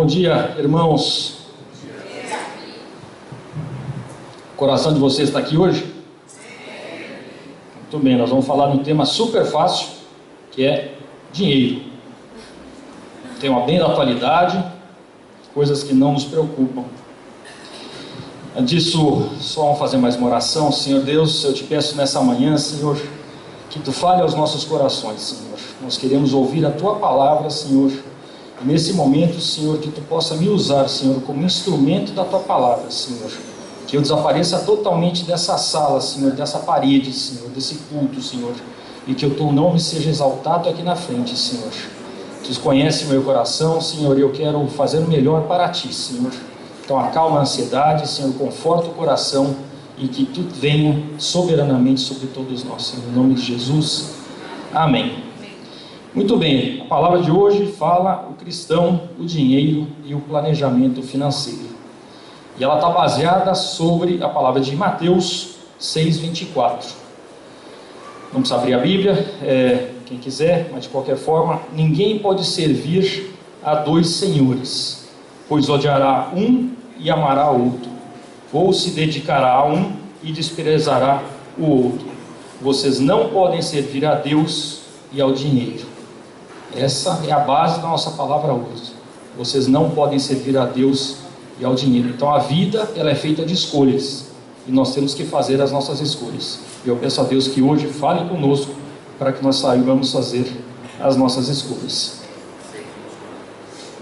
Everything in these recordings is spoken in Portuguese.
Bom dia, irmãos. O coração de vocês está aqui hoje? Muito bem, nós vamos falar de um tema super fácil, que é dinheiro. Tema bem da atualidade, coisas que não nos preocupam. Antes disso, só vamos fazer mais uma oração. Senhor Deus, eu te peço nessa manhã, Senhor, que tu fale aos nossos corações, Senhor. Nós queremos ouvir a tua palavra, Senhor. E nesse momento, Senhor, que tu possa me usar, Senhor, como instrumento da tua palavra, Senhor. Que eu desapareça totalmente dessa sala, Senhor, dessa parede, Senhor, desse culto, Senhor. E que o teu nome seja exaltado aqui na frente, Senhor. Tu conhece meu coração, Senhor, e eu quero fazer o melhor para ti, Senhor. Então acalma a ansiedade, Senhor, conforta o coração e que tu venha soberanamente sobre todos nós, Senhor, em nome de Jesus. Amém. Muito bem, a palavra de hoje fala o cristão, o dinheiro e o planejamento financeiro. E ela está baseada sobre a palavra de Mateus 6:24. Vamos abrir a Bíblia, quem quiser, mas de qualquer forma, ninguém pode servir a dois senhores, pois odiará um e amará outro, ou se dedicará a um e desprezará o outro. Vocês não podem servir a Deus e ao dinheiro. Essa é a base da nossa palavra hoje. Vocês não podem servir a Deus e ao dinheiro. Então a vida, ela é feita de escolhas, e nós temos que fazer as nossas escolhas. E eu peço a Deus que hoje fale conosco, para que nós saibamos fazer as nossas escolhas.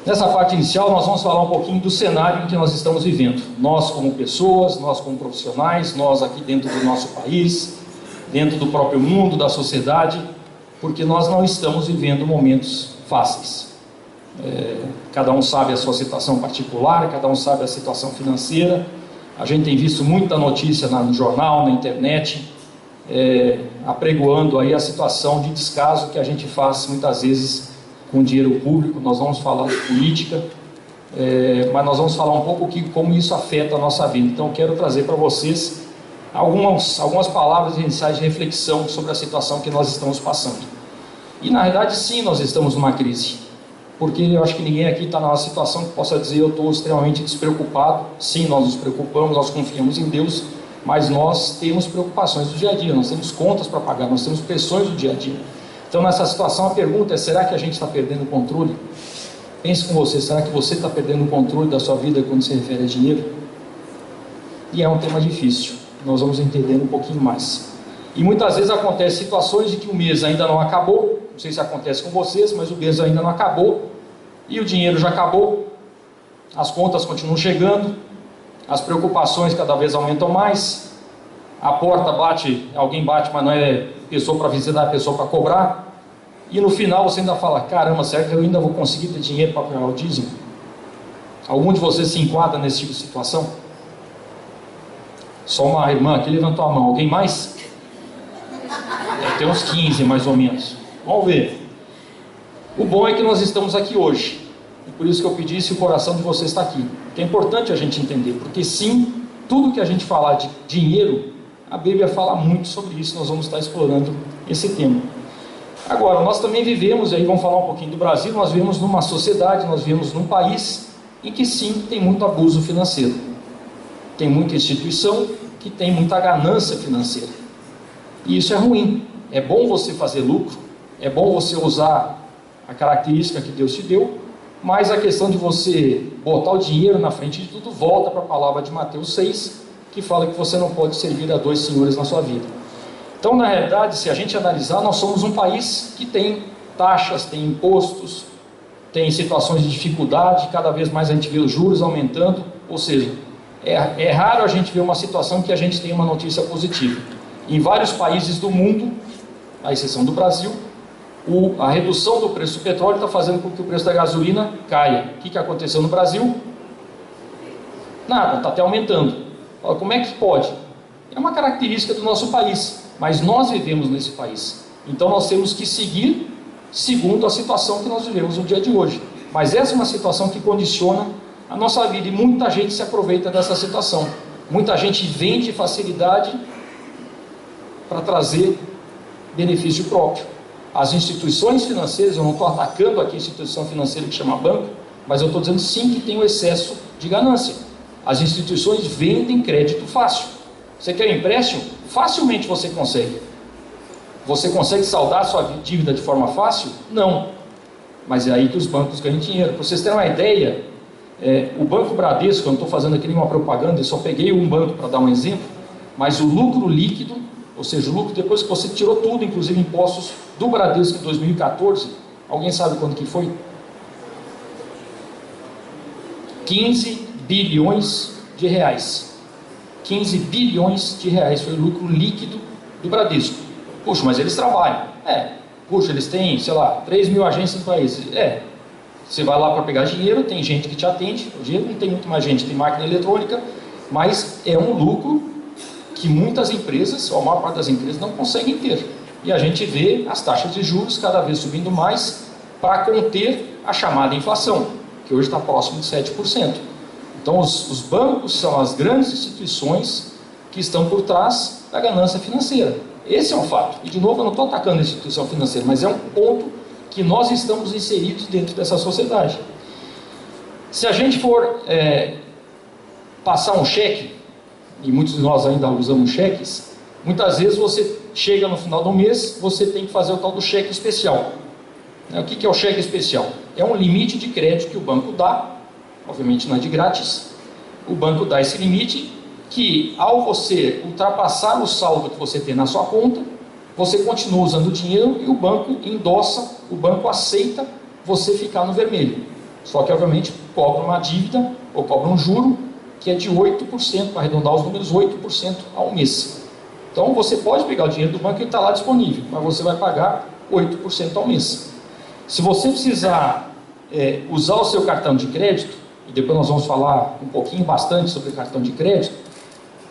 Nessa parte inicial nós vamos falar um pouquinho do cenário em que nós estamos vivendo. Nós como pessoas, nós como profissionais, nós aqui dentro do nosso país, dentro do próprio mundo, da sociedade, porque nós não estamos vivendo momentos fáceis. Cada um sabe a sua situação particular, cada um sabe a situação financeira. A gente tem visto muita notícia no jornal, na internet, apregoando aí a situação de descaso que a gente faz muitas vezes com dinheiro público. Nós vamos falar de política, mas nós vamos falar um pouco como isso afeta a nossa vida. Então eu quero trazer para vocês algumas palavras iniciais de reflexão sobre a situação que nós estamos passando. E na verdade sim, nós estamos numa crise, porque eu acho que ninguém aqui está numa situação que possa dizer eu estou extremamente despreocupado. Sim, nós nos preocupamos, nós confiamos em Deus, mas nós temos preocupações do dia a dia, nós temos contas para pagar, nós temos pressões do dia a dia. Então nessa situação a pergunta é: será que a gente está perdendo o controle? Pense com você, será que você está perdendo o controle da sua vida quando se refere a dinheiro? E é um tema difícil, nós vamos entender um pouquinho mais. E muitas vezes acontecem situações de que o mês ainda não acabou, não sei se acontece com vocês, mas o mês ainda não acabou, e o dinheiro já acabou, as contas continuam chegando, as preocupações cada vez aumentam mais, a porta bate, alguém bate, mas não é pessoa para visitar, é pessoa para cobrar, e no final você ainda fala: caramba, será que eu ainda vou conseguir ter dinheiro para pagar o dízimo? Algum de vocês se enquadra nesse tipo de situação? Só uma irmã aqui levantou a mão. Alguém mais? Tem uns 15 mais ou menos. Vamos ver. O bom é que nós estamos aqui hoje, e por isso que eu pedi se o coração de vocês está aqui, que é importante a gente entender, porque sim, tudo que a gente falar de dinheiro, a Bíblia fala muito sobre isso. Nós vamos estar explorando esse tema. Agora, nós também vivemos, aí vamos falar um pouquinho do Brasil, nós vivemos numa sociedade, nós vivemos num país em que sim, tem muito abuso financeiro, tem muita instituição que tem muita ganância financeira, e isso é ruim. É bom você fazer lucro, é bom você usar a característica que Deus te deu, mas a questão de você botar o dinheiro na frente de tudo volta para a palavra de Mateus 6, que fala que você não pode servir a dois senhores na sua vida. Então, na realidade, se a gente analisar, nós somos um país que tem taxas, tem impostos, tem situações de dificuldade, cada vez mais a gente vê os juros aumentando, ou seja, é raro a gente ver uma situação que a gente tem uma notícia positiva. Em vários países do mundo, à exceção do Brasil, a redução do preço do petróleo está fazendo com que o preço da gasolina caia. O que aconteceu no Brasil? Nada, está até aumentando. Como é que pode? É uma característica do nosso país, mas nós vivemos nesse país, então nós temos que seguir segundo a situação que nós vivemos no dia de hoje. Mas essa é uma situação que condiciona a nossa vida, e muita gente se aproveita dessa situação. Muita gente vende facilidade para trazer benefício próprio. As instituições financeiras, eu não estou atacando aqui a instituição financeira que chama banco, Mas eu estou dizendo sim que tem o excesso de ganância. As instituições vendem crédito fácil. Você quer um empréstimo? Facilmente você consegue. Você consegue saldar sua dívida de forma fácil? Não. Mas é aí que os bancos ganham dinheiro. Para vocês terem uma ideia, o Banco Bradesco, eu não estou fazendo aqui nenhuma propaganda, eu só peguei um banco para dar um exemplo, mas o lucro líquido, ou seja, o lucro depois que você tirou tudo, inclusive impostos, do Bradesco em 2014, alguém sabe quanto que foi? 15 bilhões de reais. 15 bilhões de reais foi o lucro líquido do Bradesco. Puxa, mas eles trabalham. Puxa, eles têm, sei lá, 3 mil agências no país. Você vai lá para pegar dinheiro, tem gente que te atende. Hoje não tem muito mais gente, tem máquina eletrônica, mas é um lucro que muitas empresas, ou a maior parte das empresas, não conseguem ter. E a gente vê as taxas de juros cada vez subindo mais para conter a chamada inflação, que hoje está próximo de 7%. Então os bancos são as grandes instituições que estão por trás da ganância financeira. Esse é um fato. E de novo, eu não estou atacando a instituição financeira, mas é um ponto que nós estamos inseridos dentro dessa sociedade. Se a gente for passar um cheque, e muitos de nós ainda usamos cheques, muitas vezes você chega no final do mês, você tem que fazer o tal do cheque especial. O que é o cheque especial? É um limite de crédito que o banco dá, obviamente não é de grátis, o banco dá esse limite que, ao você ultrapassar o saldo que você tem na sua conta, você continua usando o dinheiro e o banco endossa, o banco aceita você ficar no vermelho. Só que, obviamente, cobra uma dívida ou cobra um juro que é de 8%, para arredondar os números, 8% ao mês. Então, você pode pegar o dinheiro do banco e está lá disponível, mas você vai pagar 8% ao mês. Se você precisar usar o seu cartão de crédito, e depois nós vamos falar um pouquinho, bastante sobre cartão de crédito,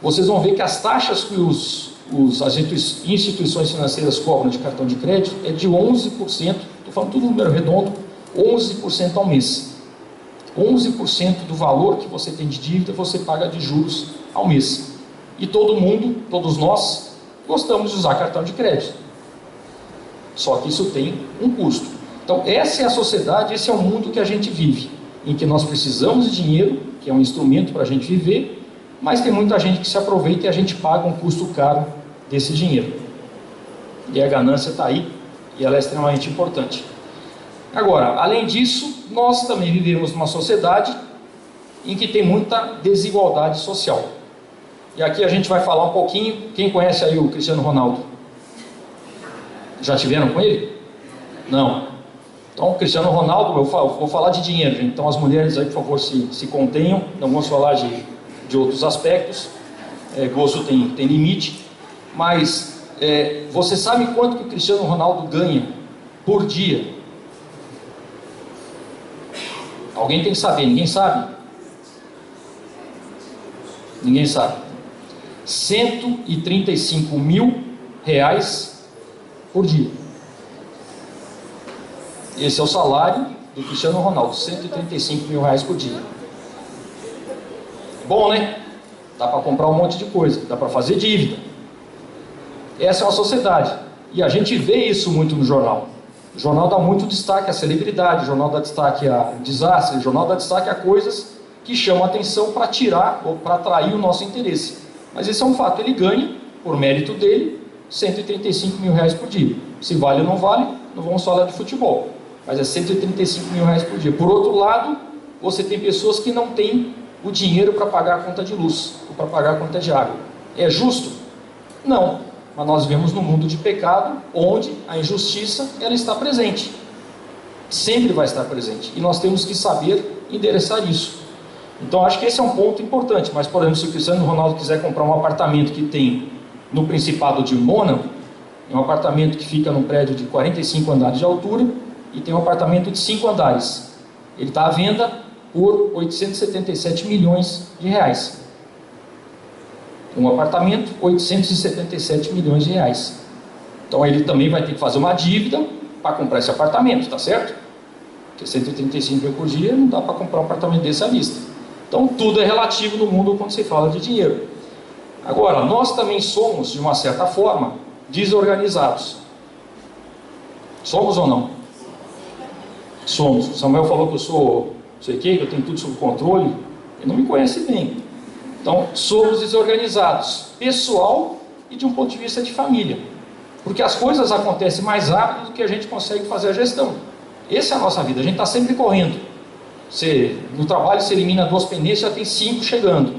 vocês vão ver que as taxas que as instituições financeiras cobram de cartão de crédito é de 11%, estou falando tudo número redondo, 11% ao mês. 11% do valor que você tem de dívida você paga de juros ao mês. E todo mundo, todos nós, gostamos de usar cartão de crédito. Só que isso tem um custo. Então essa é a sociedade, esse é o mundo que a gente vive, em que nós precisamos de dinheiro, que é um instrumento para a gente viver, mas tem muita gente que se aproveita e a gente paga um custo caro desse dinheiro. E a ganância está aí, e ela é extremamente importante. Agora, além disso, nós também vivemos numa sociedade em que tem muita desigualdade social. E aqui a gente vai falar um pouquinho, quem conhece aí o Cristiano Ronaldo? Já tiveram com ele? Não. Então, o Cristiano Ronaldo, eu vou falar de dinheiro, gente. Então as mulheres aí, por favor, se contenham, não vamos falar de outros aspectos, gosto tem limite, mas você sabe quanto que o Cristiano Ronaldo ganha por dia? Alguém tem que saber, ninguém sabe? Ninguém sabe. 135 mil reais por dia. Esse é o salário do Cristiano Ronaldo, 135 mil reais por dia. Bom, né? Dá para comprar um monte de coisa, dá para fazer dívida. Essa é uma sociedade. E a gente vê isso muito no jornal. O jornal dá muito destaque à celebridade, o jornal dá destaque a desastre, o jornal dá destaque a coisas que chamam a atenção para tirar ou para atrair o nosso interesse. Mas esse é um fato, ele ganha, por mérito dele, 135 mil reais por dia. Se vale ou não vale, não vamos falar de futebol, mas é 135 mil reais por dia. Por outro lado, você tem pessoas que não têm o dinheiro para pagar a conta de luz, ou para pagar a conta de água. É justo? Não. Mas nós vivemos num mundo de pecado, onde a injustiça ela está presente. Sempre vai estar presente. E nós temos que saber endereçar isso. Então acho que esse é um ponto importante. Mas, por exemplo, se o Cristiano Ronaldo quiser comprar um apartamento que tem no Principado de Mônaco, é um apartamento que fica num prédio de 45 andares de altura e tem um apartamento de 5 andares. Ele está à venda por 877 milhões de reais. Um apartamento, 877 milhões de reais. Então ele também vai ter que fazer uma dívida para comprar esse apartamento, tá certo? Porque 135 mil por dia não dá para comprar um apartamento desse à vista. Então tudo é relativo no mundo quando se fala de dinheiro. Agora, nós também somos, de uma certa forma, desorganizados. Somos ou não? Somos. O Samuel falou que eu sou sei o que eu tenho tudo sob controle. Ele não me conhece bem. Então, somos desorganizados, pessoal e de um ponto de vista de família. Porque as coisas acontecem mais rápido do que a gente consegue fazer a gestão. Essa é a nossa vida, a gente está sempre correndo. No trabalho você elimina 2 pendências, já tem 5 chegando.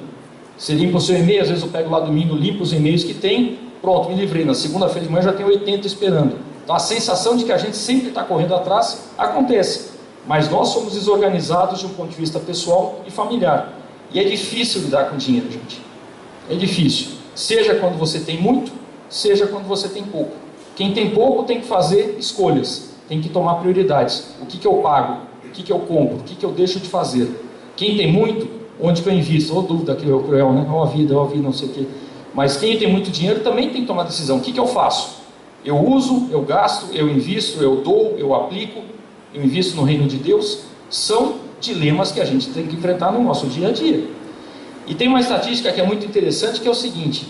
Você limpa o seu e-mail, às vezes eu pego lá domingo, limpo os e-mails que tem, pronto, me livrei. Na segunda-feira de manhã já tem 80 esperando. Então a sensação de que a gente sempre está correndo atrás acontece. Mas nós somos desorganizados de um ponto de vista pessoal e familiar. E é difícil lidar com dinheiro, gente. É difícil. Seja quando você tem muito, seja quando você tem pouco. Quem tem pouco tem que fazer escolhas, tem que tomar prioridades. O que eu pago? O que eu compro? O que eu deixo de fazer? Quem tem muito, onde que eu invisto? Ou dúvida que é cruel, né? Ó a vida, não sei o quê. Mas quem tem muito dinheiro também tem que tomar decisão. O que eu faço? Eu uso, eu gasto, eu invisto, eu dou, eu aplico, eu invisto no reino de Deus. São dilemas que a gente tem que enfrentar no nosso dia a dia. E tem uma estatística que é muito interessante, que é o seguinte,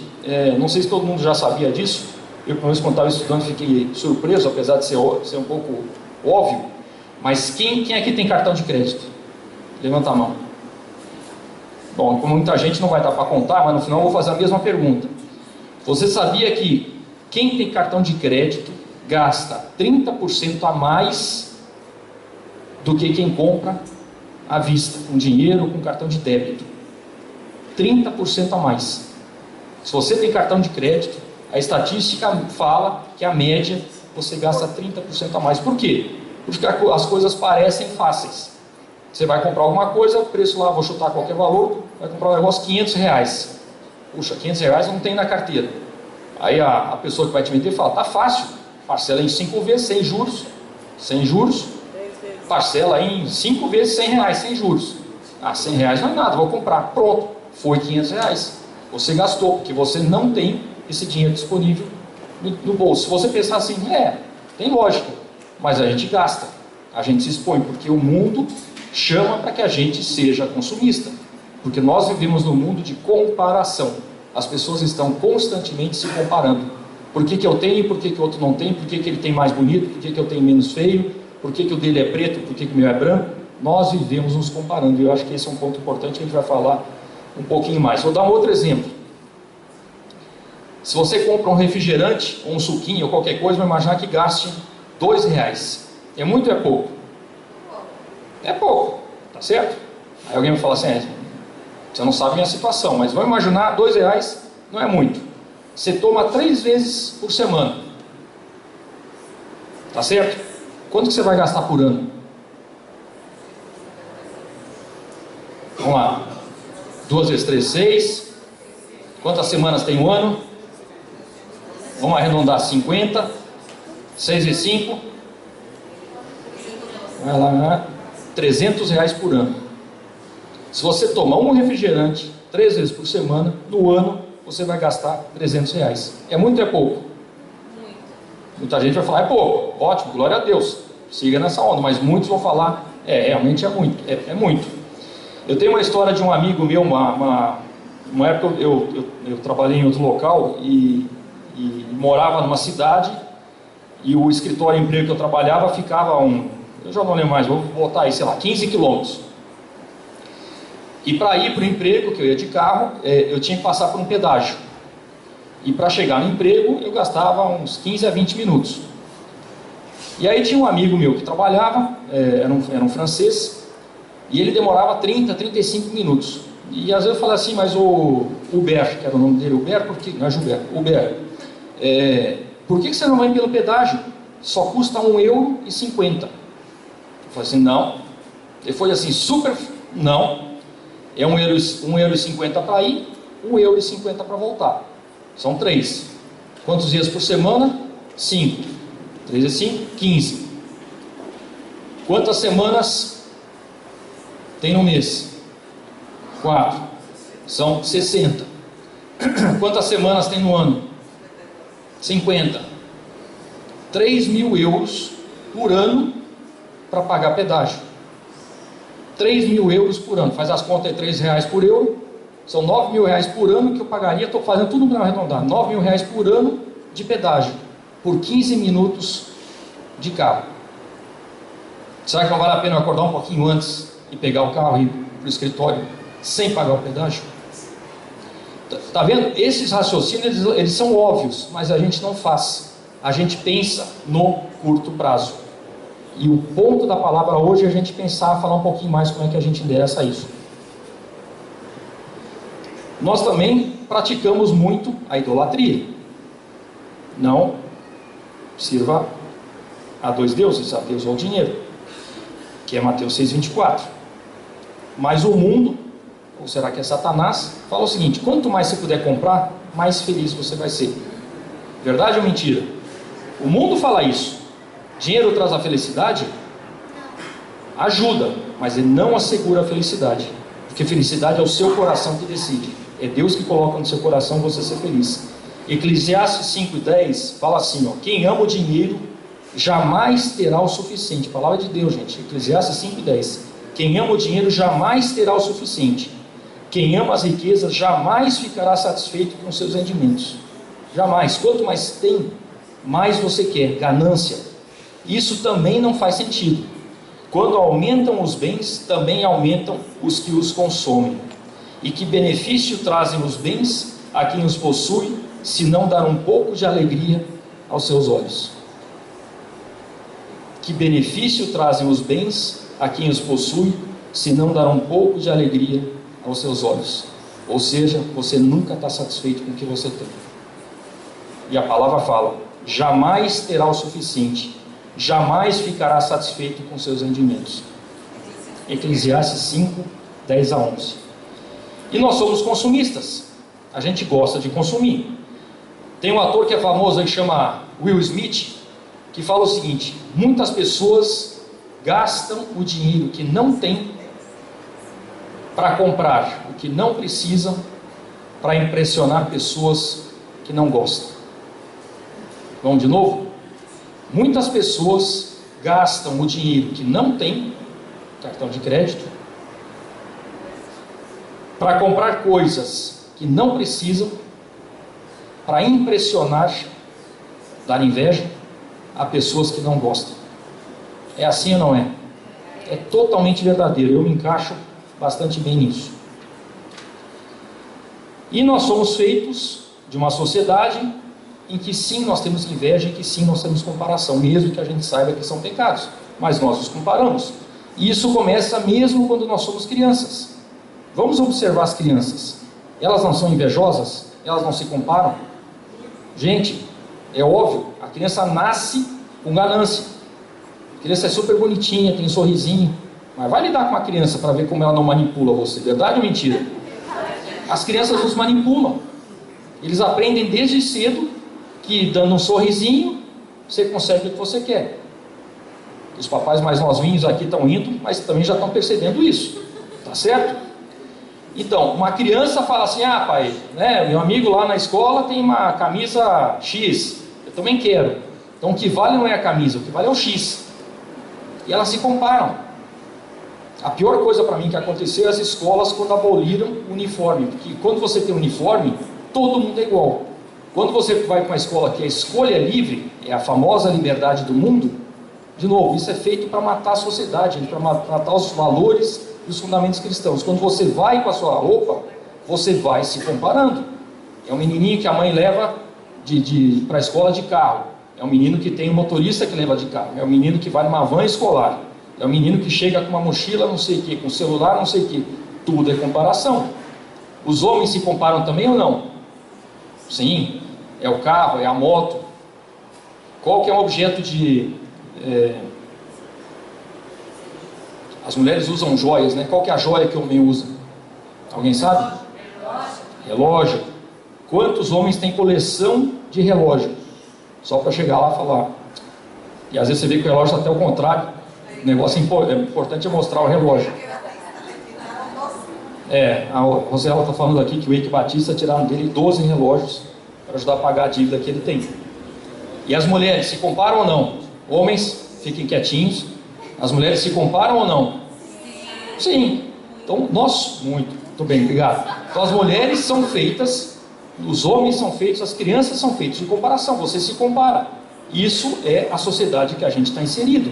não sei se todo mundo já sabia disso, eu pelo menos quando estava estudando fiquei surpreso, apesar de ser um pouco óbvio, mas quem aqui tem cartão de crédito? Levanta a mão. Bom, como muita gente não vai dar para contar, mas no final eu vou fazer a mesma pergunta. Você sabia que quem tem cartão de crédito gasta 30% a mais do que quem compra à vista, com dinheiro ou com cartão de débito? 30% a mais. Se você tem cartão de crédito, a estatística fala que a média você gasta 30% a mais. Por quê? Porque as coisas parecem fáceis. Você vai comprar alguma coisa, o preço lá, vou chutar qualquer valor, vai comprar um negócio R$500. Puxa, R$500 não tem na carteira. Aí a pessoa que vai te vender fala, tá fácil, parcela em 5 vezes, sem juros. Sem juros, parcela em 5 vezes R$100, sem juros. Ah, R$100 não é nada, vou comprar. Pronto, foi R$500. Você gastou, porque você não tem esse dinheiro disponível no bolso. Se você pensar assim, tem lógica, mas a gente gasta, a gente se expõe, porque o mundo chama para que a gente seja consumista, porque nós vivemos num mundo de comparação. As pessoas estão constantemente se comparando. Por que eu tenho, por que o outro não tem, por que ele tem mais bonito, por que eu tenho menos feio, por que o dele é preto, por que o meu é branco. Nós vivemos nos comparando, e eu acho que esse é um ponto importante que a gente vai falar um pouquinho mais. Vou dar um outro exemplo. Se você compra um refrigerante, ou um suquinho, ou qualquer coisa, vai imaginar que gaste R$2. É muito ou é pouco? É pouco, tá certo? Aí alguém vai falar assim, você não sabe a minha situação, mas vamos imaginar R$2 não é muito. Você toma 3 vezes por semana, tá certo? Quanto que você vai gastar por ano? Vamos lá, 2 vezes 3, 6. Quantas semanas tem um ano? Vamos arredondar, 50. 6 vezes 5. Vai lá, R$300 por ano. Se você tomar um refrigerante 3 vezes por semana, no ano você vai gastar R$300. É muito ou é pouco? Muito. Muita gente vai falar, é pouco. Ótimo, glória a Deus. Siga nessa onda, mas muitos vão falar, realmente é muito. É muito. Eu tenho uma história de um amigo meu, uma época eu trabalhei em outro local e morava numa cidade, e o escritório, emprego que eu trabalhava ficava eu já não lembro mais, vou botar aí, sei lá, 15 quilômetros. E para ir para o emprego, que eu ia de carro, eu tinha que passar por um pedágio. E para chegar no emprego, eu gastava uns 15 a 20 minutos. E aí tinha um amigo meu que trabalhava, era um francês, e ele demorava 30, 35 minutos. E às vezes eu falava assim, mas o Hubert, que era o nome dele, Hubert, porque não é Gilberto, Hubert, por que você não vai pelo pedágio? Só custa €1,50. Eu falei assim, não. Ele foi assim, super, não. É €1,50 para ir, €1,50 para voltar. São 3. Quantos dias por semana? 5. 3 vezes 5, 15. Quantas semanas tem no mês? 4. São 60. Quantas semanas tem no ano? 50. 3.000 euros por ano para pagar pedágio. 3.000 euros por ano. Faz as contas, R$3 por euro. São R$9.000 por ano que eu pagaria. Estou fazendo tudo para arredondar. R$9.000 por ano de pedágio. Por 15 minutos de carro. Será que não vale a pena eu acordar um pouquinho antes e pegar o carro e ir para o escritório sem pagar o pedágio? Está vendo? Esses raciocínios, eles são óbvios, mas a gente não faz. A gente pensa no curto prazo. E o ponto da palavra hoje é a gente pensar, falar um pouquinho mais como é que a gente endereça isso. Nós também praticamos muito a idolatria. Não sirva a dois deuses, a Deus ou ao dinheiro, que é Mateus 6,24. Mas o mundo, ou será que é Satanás, fala o seguinte: quanto mais você puder comprar, mais feliz você vai ser. Verdade ou mentira? O mundo fala isso. Dinheiro traz a felicidade? Ajuda, mas ele não assegura a felicidade, porque felicidade é o seu coração que decide. É Deus que coloca no seu coração você ser feliz. Eclesiastes 5,10 fala assim, ó: quem ama o dinheiro jamais terá o suficiente. Palavra de Deus, gente. Eclesiastes 5,10. Quem ama o dinheiro jamais terá o suficiente. Quem ama as riquezas jamais ficará satisfeito com seus rendimentos. Jamais. Quanto mais tem, mais você quer. Ganância. Isso também não faz sentido. Quando aumentam os bens, também aumentam os que os consomem. E que benefício trazem os bens a quem os possui, se não dar um pouco de alegria aos seus olhos? Que benefício trazem os bens a quem os possui, se não dar um pouco de alegria aos seus olhos? Ou seja, você nunca está satisfeito com o que você tem. E a palavra fala: jamais terá o suficiente, jamais ficará satisfeito com seus rendimentos. Eclesiastes 5, 10 a 11. E nós somos consumistas. A gente gosta de consumir. Tem um ator que é famoso aí, que chama Will Smith, que fala o seguinte: muitas pessoas gastam o dinheiro que não têm para comprar o que não precisam, para impressionar pessoas que não gostam. Vamos de novo? Muitas pessoas gastam o dinheiro que não têm, cartão de crédito, para comprar coisas que não precisam, para impressionar, dar inveja a pessoas que não gostam. É assim ou não é? É totalmente verdadeiro. Eu me encaixo bastante bem nisso. E nós somos feitos de uma sociedade em que sim, nós temos inveja, e que sim, nós temos comparação, mesmo que a gente saiba que são pecados, mas nós os comparamos. E isso começa mesmo quando nós somos crianças. Vamos observar as crianças. Elas não são invejosas? Elas não se comparam? Gente, é óbvio, a criança nasce com ganância. A criança é super bonitinha, tem um sorrisinho, mas vai lidar com a criança para ver como ela não manipula você. Verdade ou mentira? As crianças nos manipulam. Eles aprendem desde cedo que dando um sorrisinho você consegue o que você quer. Os papais mais novinhos aqui estão indo, mas também já estão percebendo isso. Tá certo? Então, uma criança fala assim: ah, pai, né, meu amigo lá na escola tem uma camisa X, eu também quero. Então o que vale não é a camisa, o que vale é o X. E elas se comparam. A pior coisa para mim que aconteceu é as escolas quando aboliram o uniforme, porque quando você tem uniforme, todo mundo é igual. Quando você vai para uma escola que a escolha é livre, é a famosa liberdade do mundo, de novo, isso é feito para matar a sociedade, para matar os valores e os fundamentos cristãos. Quando você vai com a sua roupa, você vai se comparando. É um menininho que a mãe leva para a escola de carro, é um menino que tem um motorista que leva de carro, é um menino que vai numa van escolar, é um menino que chega com uma mochila não sei o que, com celular não sei o que. Tudo é comparação. Os homens se comparam também ou não? Sim, é o carro, é a moto. Qual que é o objeto de... As mulheres usam joias, né? Qual que é a joia que o homem usa? Alguém sabe? Relógio. Quantos homens têm coleção de relógio? Só para chegar lá e falar. E às vezes você vê que o relógio está até o contrário. O negócio importante é mostrar o relógio. A Rosela está falando aqui que o Eike Batista tiraram dele 12 relógios para ajudar a pagar a dívida que ele tem. E as mulheres se comparam ou não? Homens, fiquem quietinhos. As mulheres se comparam ou não? Sim. Então, nós, muito bem, obrigado. Então, as mulheres são feitas, os homens são feitos, as crianças são feitas de comparação. Você se compara. Isso é a sociedade que a gente está inserido.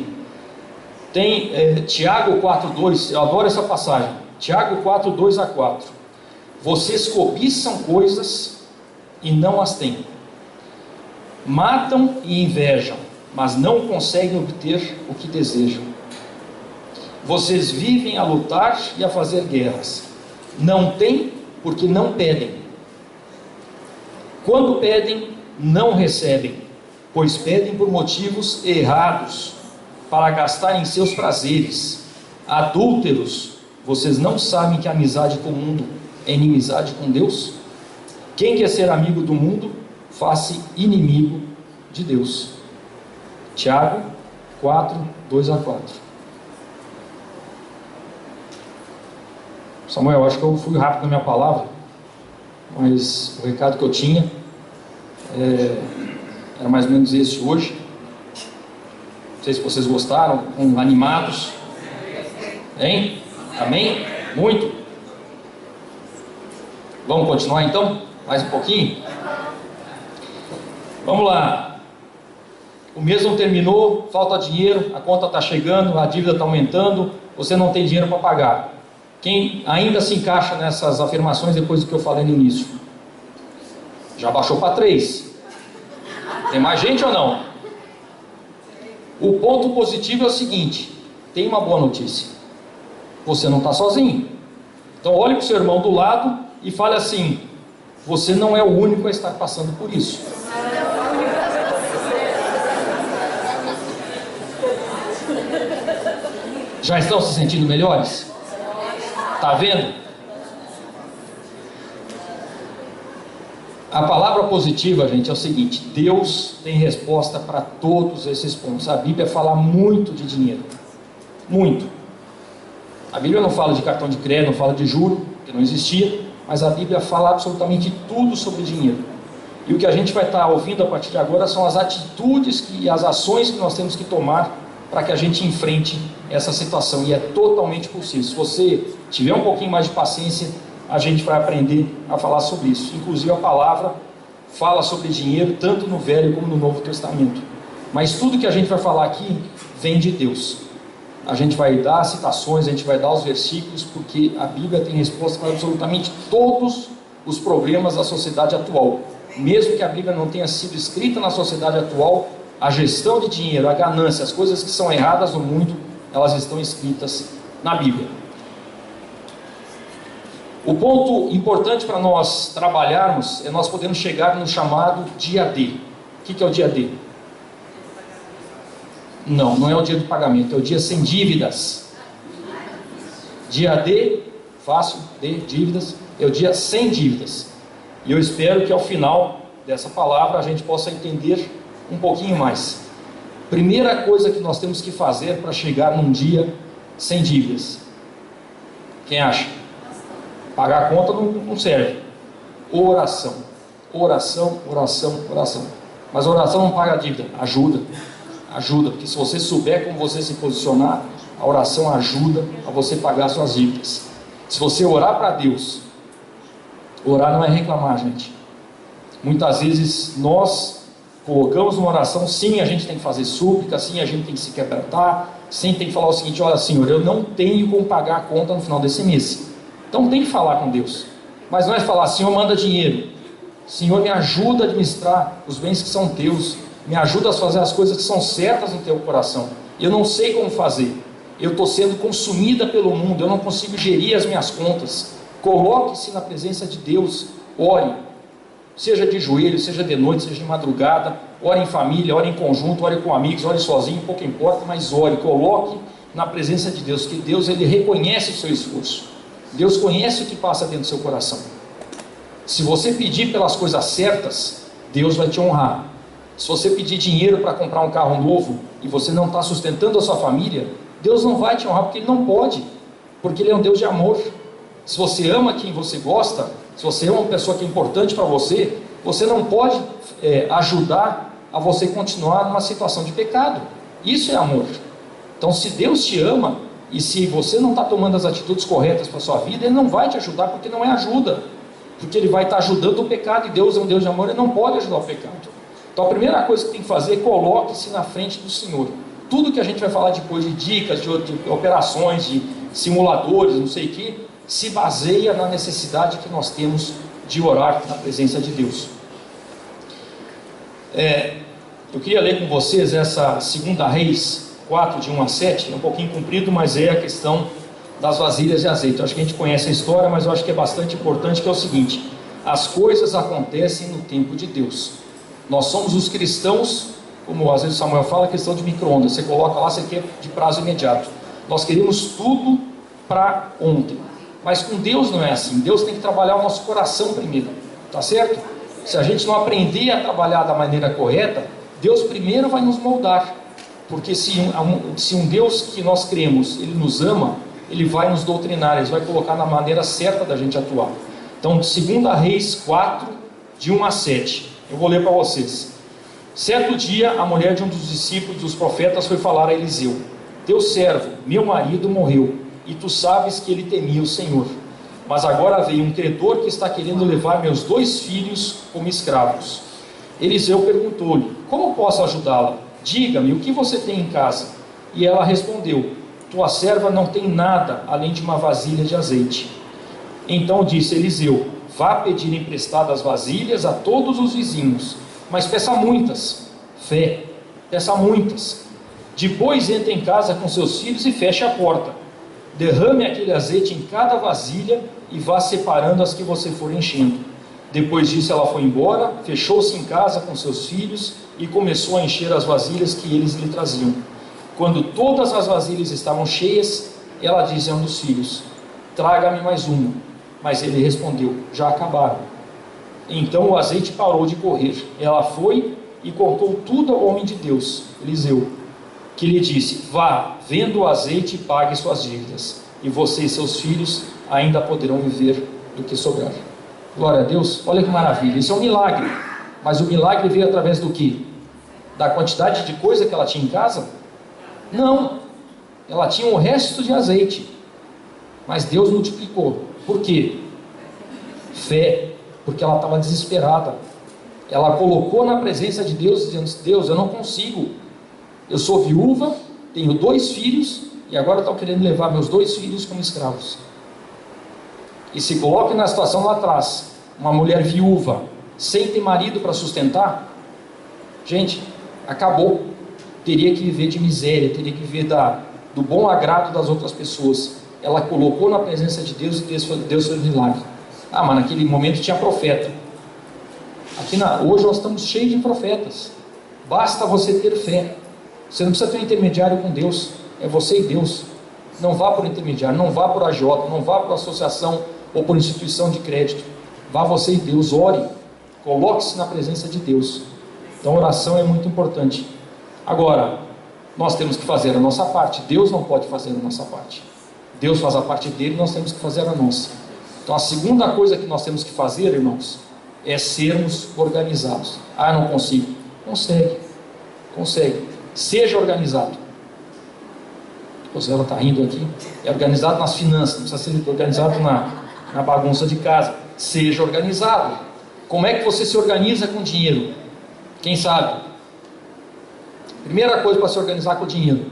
Tem Tiago 4,2, eu adoro essa passagem. Tiago 4,2 a 4. Vocês cobiçam coisas e não as têm. Matam e invejam, mas não conseguem obter o que desejam. Vocês vivem a lutar e a fazer guerras. Não têm porque não pedem. Quando pedem, não recebem, pois pedem por motivos errados, para gastar em seus prazeres. Adúlteros, vocês não sabem que a amizade com o mundo é inimizade com Deus? Quem quer ser amigo do mundo, faça inimigo de Deus. Tiago 4, 2 a 4. Samuel, acho que eu fui rápido na minha palavra, mas o recado que eu tinha era mais ou menos esse hoje. Não sei se vocês gostaram, animados. Hein? Amém? Muito. Vamos continuar então? Mais um pouquinho? Vamos lá. O mês não terminou, falta dinheiro, a conta está chegando, a dívida está aumentando, você não tem dinheiro para pagar. Quem ainda se encaixa nessas afirmações depois do que eu falei no início? Já baixou para 3. Tem mais gente ou não? O ponto positivo é o seguinte: tem uma boa notícia. Você não está sozinho. Então olhe para o seu irmão do lado e fale assim: você não é o único a estar passando por isso. Já estão se sentindo melhores? Está vendo? A palavra positiva, gente, é o seguinte: Deus tem resposta para todos esses pontos. A Bíblia fala muito de dinheiro. Muito. A Bíblia não fala de cartão de crédito, não fala de juro, que não existia, mas a Bíblia fala absolutamente tudo sobre dinheiro. E o que a gente vai estar ouvindo a partir de agora são as atitudes e as ações que nós temos que tomar para que a gente enfrente essa situação. E é totalmente possível. Se você tiver um pouquinho mais de paciência, a gente vai aprender a falar sobre isso. Inclusive a palavra fala sobre dinheiro tanto no Velho como no Novo Testamento. Mas tudo que a gente vai falar aqui vem de Deus. A gente vai dar citações, a gente vai dar os versículos, porque a Bíblia tem resposta para absolutamente todos os problemas da sociedade atual. Mesmo que a Bíblia não tenha sido escrita na sociedade atual, a gestão de dinheiro, a ganância, as coisas que são erradas no mundo, elas estão escritas na Bíblia. O ponto importante para nós trabalharmos é nós podermos chegar no chamado dia D. O que é o dia D? Não é o dia do pagamento, é o dia sem dívidas. Dia D, fácil, D, dívidas, é o dia sem dívidas. E eu espero que ao final dessa palavra a gente possa entender um pouquinho mais. Primeira coisa que nós temos que fazer para chegar num dia sem dívidas. Quem acha? Pagar a conta não serve. Oração. Oração, oração, oração. Mas a oração não paga a dívida, ajuda. Ajuda, porque se você souber como você se posicionar, a oração ajuda a você pagar suas dívidas. Se você orar para Deus, orar não é reclamar, gente. Muitas vezes nós colocamos uma oração, sim, a gente tem que fazer súplica, sim, a gente tem que se quebrantar, sim, tem que falar o seguinte: olha, Senhor, eu não tenho como pagar a conta no final desse mês. Então tem que falar com Deus. Mas não é falar: Senhor, manda dinheiro, Senhor, me ajuda a administrar os bens que são teus, me ajuda a fazer as coisas que são certas no teu coração. Eu não sei como fazer, eu estou sendo consumida pelo mundo, eu não consigo gerir as minhas contas. Coloque-se na presença de Deus, ore, seja de joelho, seja de noite, seja de madrugada, ore em família, ore em conjunto, ore com amigos, ore sozinho, pouco importa, mas ore, coloque na presença de Deus, que Deus, ele reconhece o seu esforço. Deus conhece o que passa dentro do seu coração. Se você pedir pelas coisas certas, Deus vai te honrar. Se você pedir dinheiro para comprar um carro novo e você não está sustentando a sua família, Deus não vai te honrar, porque Ele não pode, porque Ele é um Deus de amor. Se você ama quem você gosta, se você ama uma pessoa que é importante para você, você não pode ajudar a você continuar numa situação de pecado. Isso é amor. Então, se Deus te ama e se você não está tomando as atitudes corretas para a sua vida, Ele não vai te ajudar, porque não é ajuda, porque Ele vai estar ajudando o pecado, e Deus é um Deus de amor, Ele não pode ajudar o pecado. Então a primeira coisa que tem que fazer é coloque-se na frente do Senhor. tudo que a gente vai falar depois de dicas, de operações, de simuladores, não sei o que, se baseia na necessidade que nós temos de orar na presença de Deus. Eu queria ler com vocês essa 2 Reis 4, de 1 a 7, é um pouquinho comprido, mas é a questão das vasilhas de azeite. Eu acho que a gente conhece a história, mas eu acho que é bastante importante, que é o seguinte: as coisas acontecem no tempo de Deus. Nós somos os cristãos, como às vezes Samuel fala, questão de micro-ondas, você coloca lá, você quer de prazo imediato. Nós queremos tudo para ontem, mas com Deus não é assim. Deus tem que trabalhar o nosso coração primeiro, tá certo? Se a gente não aprender a trabalhar da maneira correta, Deus primeiro vai nos moldar, porque se um Deus que nós cremos, Ele nos ama, Ele vai nos doutrinar, Ele vai colocar na maneira certa da gente atuar. Então, 2 Reis 4, de 1 a 7, eu vou ler para vocês. Certo dia, a mulher de um dos discípulos dos profetas foi falar a Eliseu: teu servo, meu marido, morreu, e tu sabes que ele temia o Senhor. Mas agora veio um credor que está querendo levar meus 2 filhos como escravos. Eliseu perguntou-lhe: como posso ajudá-la? Diga-me, o que você tem em casa? E ela respondeu: tua serva não tem nada além de uma vasilha de azeite. Então disse Eliseu: vá pedir emprestadas vasilhas a todos os vizinhos, mas peça muitas. Fé, peça muitas. Depois entre em casa com seus filhos e feche a porta. Derrame aquele azeite em cada vasilha e vá separando as que você for enchendo. Depois disso ela foi embora, fechou-se em casa com seus filhos e começou a encher as vasilhas que eles lhe traziam. Quando todas as vasilhas estavam cheias, ela disse a um dos filhos: traga-me mais uma. Mas ele respondeu: já acabaram. Então o azeite parou de correr. Ela foi e contou tudo ao homem de Deus, Eliseu, que lhe disse: vá, venda o azeite e pague suas dívidas, e você e seus filhos ainda poderão viver do que sobrar. Glória a Deus. Olha que maravilha, isso é um milagre. Mas o milagre veio através do quê? Da quantidade de coisa que ela tinha em casa? Não, ela tinha um resto de azeite, mas Deus multiplicou. Por quê? Fé, porque ela estava desesperada. Ela colocou na presença de Deus, dizendo: Deus, eu não consigo, eu sou viúva, tenho 2 filhos, e agora estão querendo levar meus 2 filhos como escravos. E se coloque na situação lá atrás, uma mulher viúva, sem ter marido para sustentar, gente, acabou. Teria que viver de miséria, teria que viver do bom agrado das outras pessoas. Ela colocou na presença de Deus e Deus fez milagre. Ah, mas naquele momento tinha profeta. Hoje nós estamos cheios de profetas. Basta você ter fé. Você não precisa ter um intermediário com Deus, é você e Deus. Não vá por intermediário, não vá por agiota, não vá por associação ou por instituição de crédito. Vá você e Deus, ore, coloque-se na presença de Deus. Então oração é muito importante. Agora, nós temos que fazer a nossa parte. Deus não pode fazer a nossa parte. Deus faz a parte dele, nós temos que fazer a nossa. Então a segunda coisa que nós temos que fazer, irmãos, é sermos organizados. Ah, não consigo. Consegue. Seja organizado. O Zé está rindo aqui. É organizado nas finanças, não precisa ser organizado na bagunça de casa. Seja organizado. Como é que você se organiza com dinheiro? Quem sabe? Primeira coisa para se organizar com o dinheiro: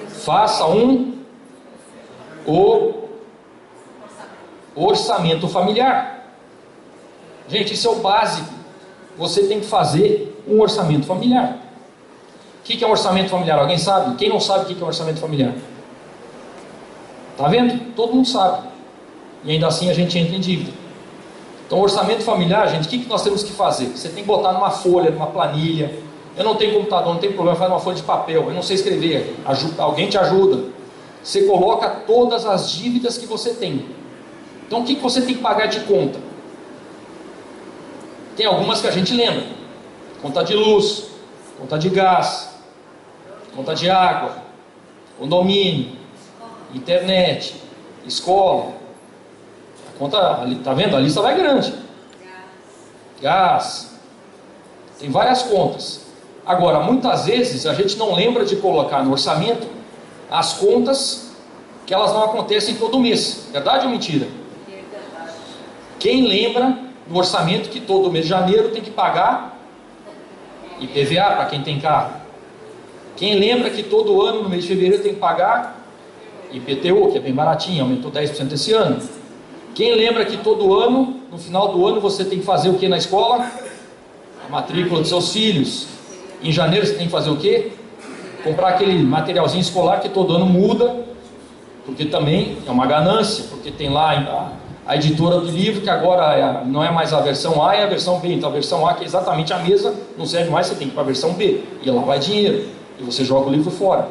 faça um orçamento familiar. Gente, isso é o básico. Você tem que fazer um orçamento familiar. O que é um orçamento familiar? Alguém sabe? Quem não sabe o que é um orçamento familiar? Está vendo? Todo mundo sabe. E ainda assim a gente entra em dívida. Então, orçamento familiar, gente, o que nós temos que fazer? Você tem que botar numa folha, numa planilha. Eu não tenho computador, não tem problema, faz uma folha de papel. Eu não sei escrever, alguém te ajuda. Você coloca todas as dívidas que você tem. Então o que você tem que pagar de conta? Tem algumas que a gente lembra: conta de luz, conta de gás, conta de água, condomínio, internet, escola. A conta, tá vendo? A lista vai grande. Gás. Tem várias contas. Agora, muitas vezes a gente não lembra de colocar no orçamento as contas que elas não acontecem todo mês. Verdade ou mentira? Quem lembra no orçamento que todo mês de janeiro tem que pagar IPVA para quem tem carro, Quem lembra que todo ano, no mês de fevereiro, tem que pagar IPTU, que é bem baratinho, aumentou 10% esse ano. Quem lembra que todo ano, no final do ano, você tem que fazer o que na escola? A matrícula dos seus filhos. Em janeiro você tem que fazer o quê? Comprar aquele materialzinho escolar que todo ano muda, porque também é uma ganância, porque tem lá a editora do livro, que agora não é mais a versão A, é a versão B. Então a versão A, que é exatamente a mesma, não serve mais, você tem que ir para a versão B. E lá vai dinheiro, e você joga o livro fora.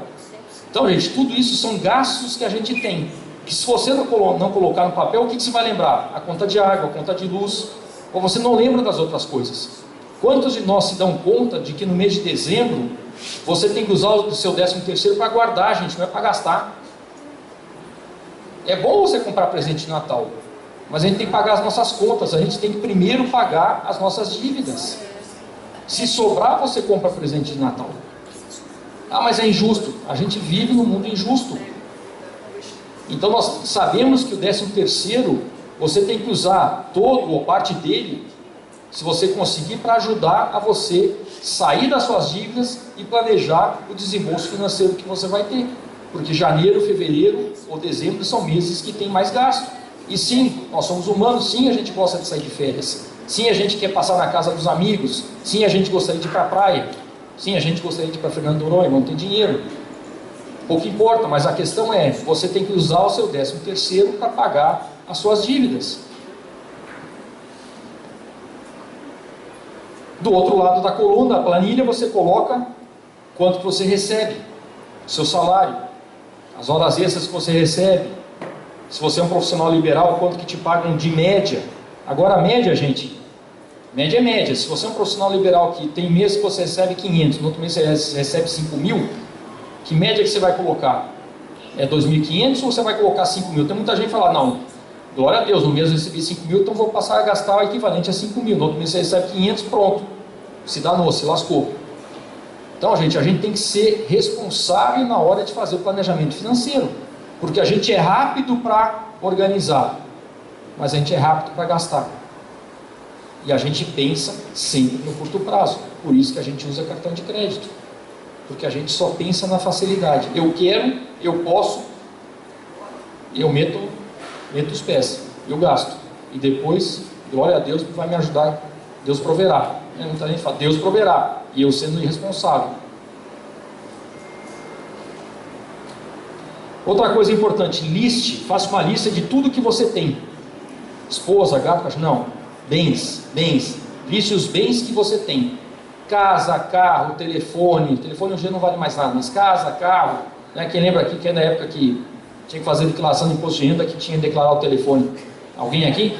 Então, gente, tudo isso são gastos que a gente tem, que se você não colocar no papel, o que você vai lembrar? A conta de água, a conta de luz, ou você não lembra das outras coisas. Quantos de nós se dão conta de que no mês de dezembro, você tem que usar o seu 13º para guardar, gente, não é para gastar. É bom você comprar presente de Natal, mas a gente tem que pagar as nossas contas, a gente tem que primeiro pagar as nossas dívidas. Se sobrar, você compra presente de Natal. Ah, mas é injusto. A gente vive num mundo injusto. Então nós sabemos que o 13º, você tem que usar todo ou parte dele, se você conseguir, para ajudar a você sair das suas dívidas e planejar o desembolso financeiro que você vai ter. Porque janeiro, fevereiro ou dezembro são meses que tem mais gasto. E sim, nós somos humanos, sim, a gente gosta de sair de férias. Sim, a gente quer passar na casa dos amigos. Sim, a gente gostaria de ir para a praia. Sim, a gente gostaria de ir para Fernando de Noronha, não tem dinheiro. Pouco importa, mas a questão é, você tem que usar o seu 13º para pagar as suas dívidas. Do outro lado da coluna, a planilha, você coloca quanto que você recebe, seu salário, as horas extras que você recebe, se você é um profissional liberal, quanto que te pagam de média. Agora a média, gente, média é média. Se você é um profissional liberal que tem mês que você recebe 500, no outro mês você recebe 5 mil, que média que você vai colocar? É 2.500 ou você vai colocar 5 mil? Tem muita gente que fala, não, glória a Deus, no mês eu recebi 5 mil, então vou passar a gastar o equivalente a 5 mil. No outro mês você recebe 500, pronto. Se danou, se lascou. Então, gente, a gente tem que ser responsável na hora de fazer o planejamento financeiro. Porque a gente é rápido para organizar, mas a gente é rápido para gastar. E a gente pensa sempre no curto prazo. Por isso que a gente usa cartão de crédito. Porque a gente só pensa na facilidade. Eu quero, eu posso, eu meto os pés, eu gasto. E depois, glória a Deus, vai me ajudar. Deus proverá. Muita gente fala, Deus proverá. E eu sendo irresponsável. Outra coisa importante, faça uma lista de tudo que você tem. Esposa, gato, cachorro, não. Bens. Liste os bens que você tem. Casa, carro, telefone. Telefone hoje não vale mais nada, mas casa, carro. Né? Quem lembra aqui que é na época que tinha que fazer declaração de imposto de renda, que tinha que declarar o telefone? Alguém aqui?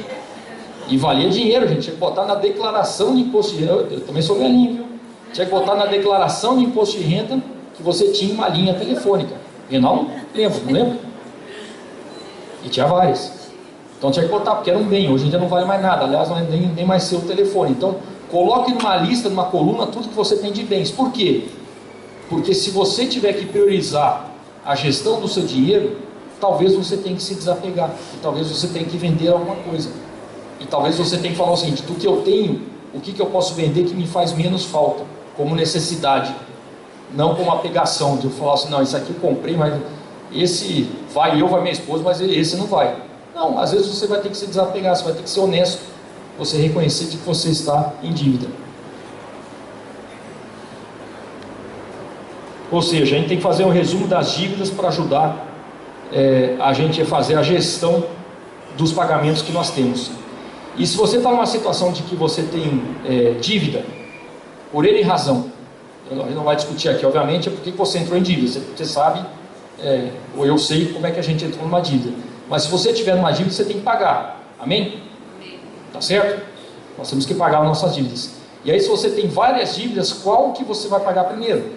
E valia dinheiro, gente. Tinha que botar na declaração de imposto de renda. Eu também sou velhinho, viu? Tinha que botar na declaração de imposto de renda que você tinha uma linha telefônica. Não lembro. E tinha várias. Então tinha que botar, porque era um bem. Hoje em dia não vale mais nada. Aliás, não é nem mais seu telefone. Então, coloque numa lista, numa coluna, tudo que você tem de bens. Por quê? Porque se você tiver que priorizar a gestão do seu dinheiro, talvez você tenha que se desapegar. E talvez você tenha que vender alguma coisa. E talvez você tenha que falar o seguinte, do que eu tenho, o que eu posso vender que me faz menos falta, como necessidade. Não como apegação, de eu falar assim, não, isso aqui eu comprei, mas esse vai minha esposa, mas esse não vai. Não, às vezes você vai ter que se desapegar, você vai ter que ser honesto, você reconhecer de que você está em dívida. Ou seja, a gente tem que fazer um resumo das dívidas para ajudar a gente a fazer a gestão dos pagamentos que nós temos. E se você está numa situação de que você tem dívida, por N razão, a gente não vai discutir aqui, obviamente, é porque você entrou em dívida. Você sabe, ou eu sei como é que a gente entrou numa dívida. Mas se você tiver numa dívida, você tem que pagar. Amém? Tá certo? Nós temos que pagar as nossas dívidas. E aí, se você tem várias dívidas, qual que você vai pagar primeiro?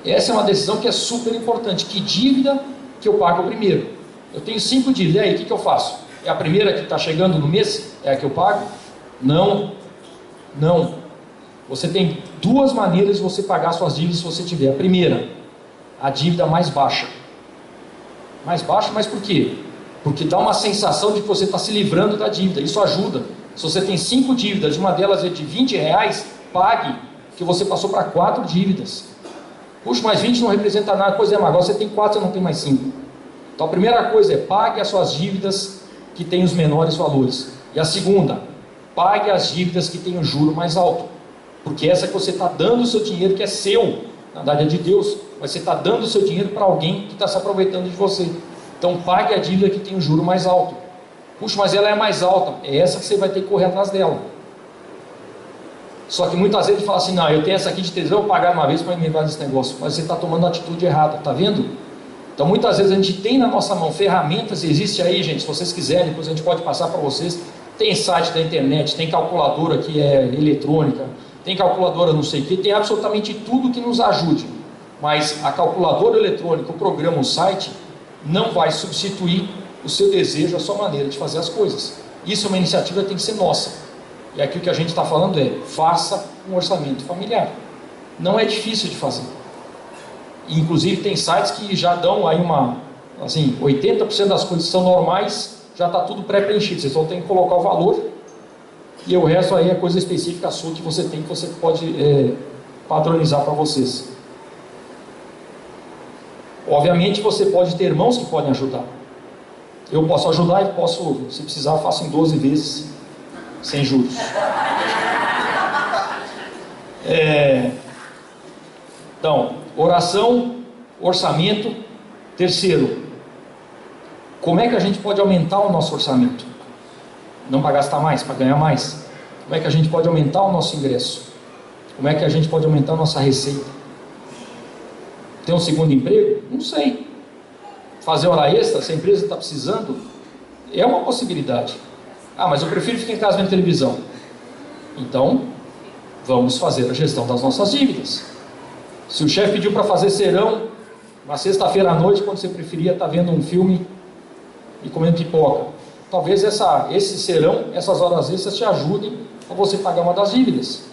Essa é uma decisão que é super importante. Que dívida que eu pago primeiro? Eu tenho 5 dívidas. E aí, o que eu faço? É a primeira que está chegando no mês? É a que eu pago? Não. Você tem 2 maneiras de você pagar suas dívidas se você tiver. A primeira, a dívida mais baixa. Mais baixa, mas por quê? Porque dá uma sensação de que você está se livrando da dívida. Isso ajuda. Se você tem 5 dívidas, uma delas é de R$20, pague, que você passou para 4 dívidas. Puxa, mas 20 não representa nada. Pois é, mas agora você tem 4, você não tem mais 5. Então a primeira coisa é pague as suas dívidas que têm os menores valores. E a segunda, pague as dívidas que têm o juro mais alto. Porque essa que você está dando o seu dinheiro, que é seu, na verdade é de Deus, mas você está dando o seu dinheiro para alguém que está se aproveitando de você. Então pague a dívida que tem o juro mais alto. Puxa, mas ela é mais alta. É essa que você vai ter que correr atrás dela. Só que muitas vezes ele fala assim, não, eu tenho essa aqui de 3 eu vou pagar uma vez para me livrar desse negócio. Mas você está tomando a atitude errada, está vendo? Então muitas vezes a gente tem na nossa mão ferramentas, existe aí, gente, se vocês quiserem, depois a gente pode passar para vocês. Tem site da internet, tem calculadora que é eletrônica, tem calculadora não sei o que, tem absolutamente tudo que nos ajude. Mas a calculadora eletrônica, o programa, o site, não vai substituir o seu desejo, a sua maneira de fazer as coisas. Isso é uma iniciativa que tem que ser nossa. E aqui o que a gente está falando é, faça um orçamento familiar. Não é difícil de fazer. E, inclusive tem sites que já dão aí assim, 80% das coisas que são normais, já está tudo pré-preenchido. Você só tem que colocar o valor, e o resto aí é coisa específica sua que você tem, que você pode padronizar para vocês. Obviamente você pode ter irmãos que podem ajudar. Eu posso ajudar e posso, se precisar, faço em 12 vezes, sem juros. Então, oração, orçamento. Terceiro, como é que a gente pode aumentar o nosso orçamento? Não para gastar mais, para ganhar mais. Como é que a gente pode aumentar o nosso ingresso? Como é que a gente pode aumentar a nossa receita? Ter um segundo emprego? Não sei. Fazer hora extra, se a empresa está precisando, é uma possibilidade. Ah, mas eu prefiro ficar em casa vendo televisão. Então, vamos fazer a gestão das nossas dívidas. Se o chefe pediu para fazer serão, na sexta-feira à noite, quando você preferia estar vendo um filme e comendo pipoca, talvez esse serão, essas horas extras te ajudem a você pagar uma das dívidas.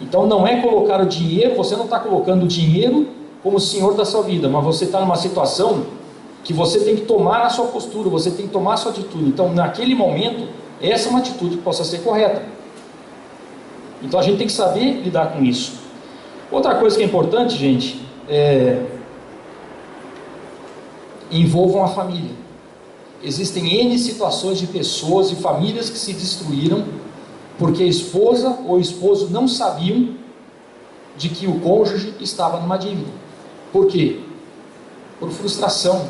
Então não é colocar o dinheiro, você não está colocando o dinheiro como o senhor da sua vida, mas você está numa situação que você tem que tomar a sua postura, você tem que tomar a sua atitude. Então naquele momento, essa é uma atitude que possa ser correta. Então a gente tem que saber lidar com isso. Outra coisa que é importante, gente, envolvam a família. Existem N situações de pessoas e famílias que se destruíram porque a esposa ou o esposo não sabiam de que o cônjuge estava numa dívida. Por quê? Por frustração,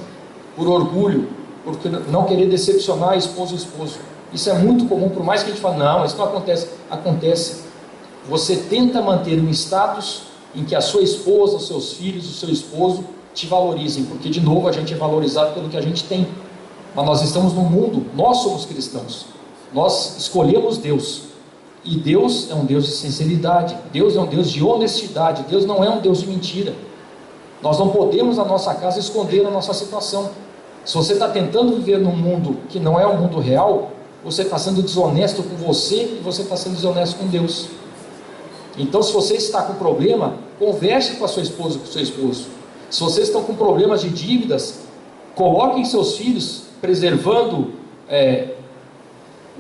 por orgulho, por não querer decepcionar a esposa ou o esposo. Isso é muito comum, por mais que a gente fale, não, isso não acontece. Acontece. Você tenta manter um status em que a sua esposa, os seus filhos, o seu esposo te valorizem, porque de novo a gente é valorizado pelo que a gente tem. Mas nós estamos no mundo, nós somos cristãos, nós escolhemos Deus, e Deus é um Deus de sinceridade, Deus é um Deus de honestidade, Deus não é um Deus de mentira. Nós não podemos na nossa casa esconder a nossa situação. Se você está tentando viver num mundo que não é o mundo real, você está sendo desonesto com você e você está sendo desonesto com Deus. Então, se você está com problema, converse com a sua esposa, com o seu esposo. Se vocês estão com problemas de dívidas, coloquem seus filhos, preservando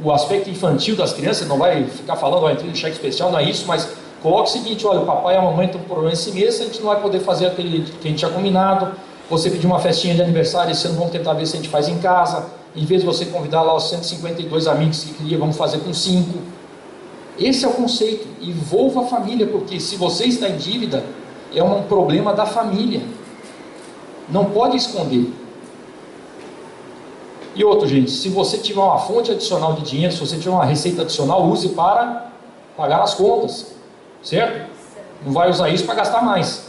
o aspecto infantil das crianças. Não vai ficar falando, vai ter um cheque especial, não é isso, mas coloque o seguinte: olha, o papai e a mamãe estão com problema esse mês, a gente não vai poder fazer aquele que a gente tinha combinado. Você pediu uma festinha de aniversário, esse ano vamos tentar ver se a gente faz em casa. Em vez de você convidar lá os 152 amigos que queria, vamos fazer com 5. Esse é o conceito. Envolva a família, porque se você está em dívida, é um problema da família. Não pode esconder. E outro, gente, se você tiver uma fonte adicional de dinheiro, se você tiver uma receita adicional, use para pagar as contas, certo? Não vai usar isso para gastar mais.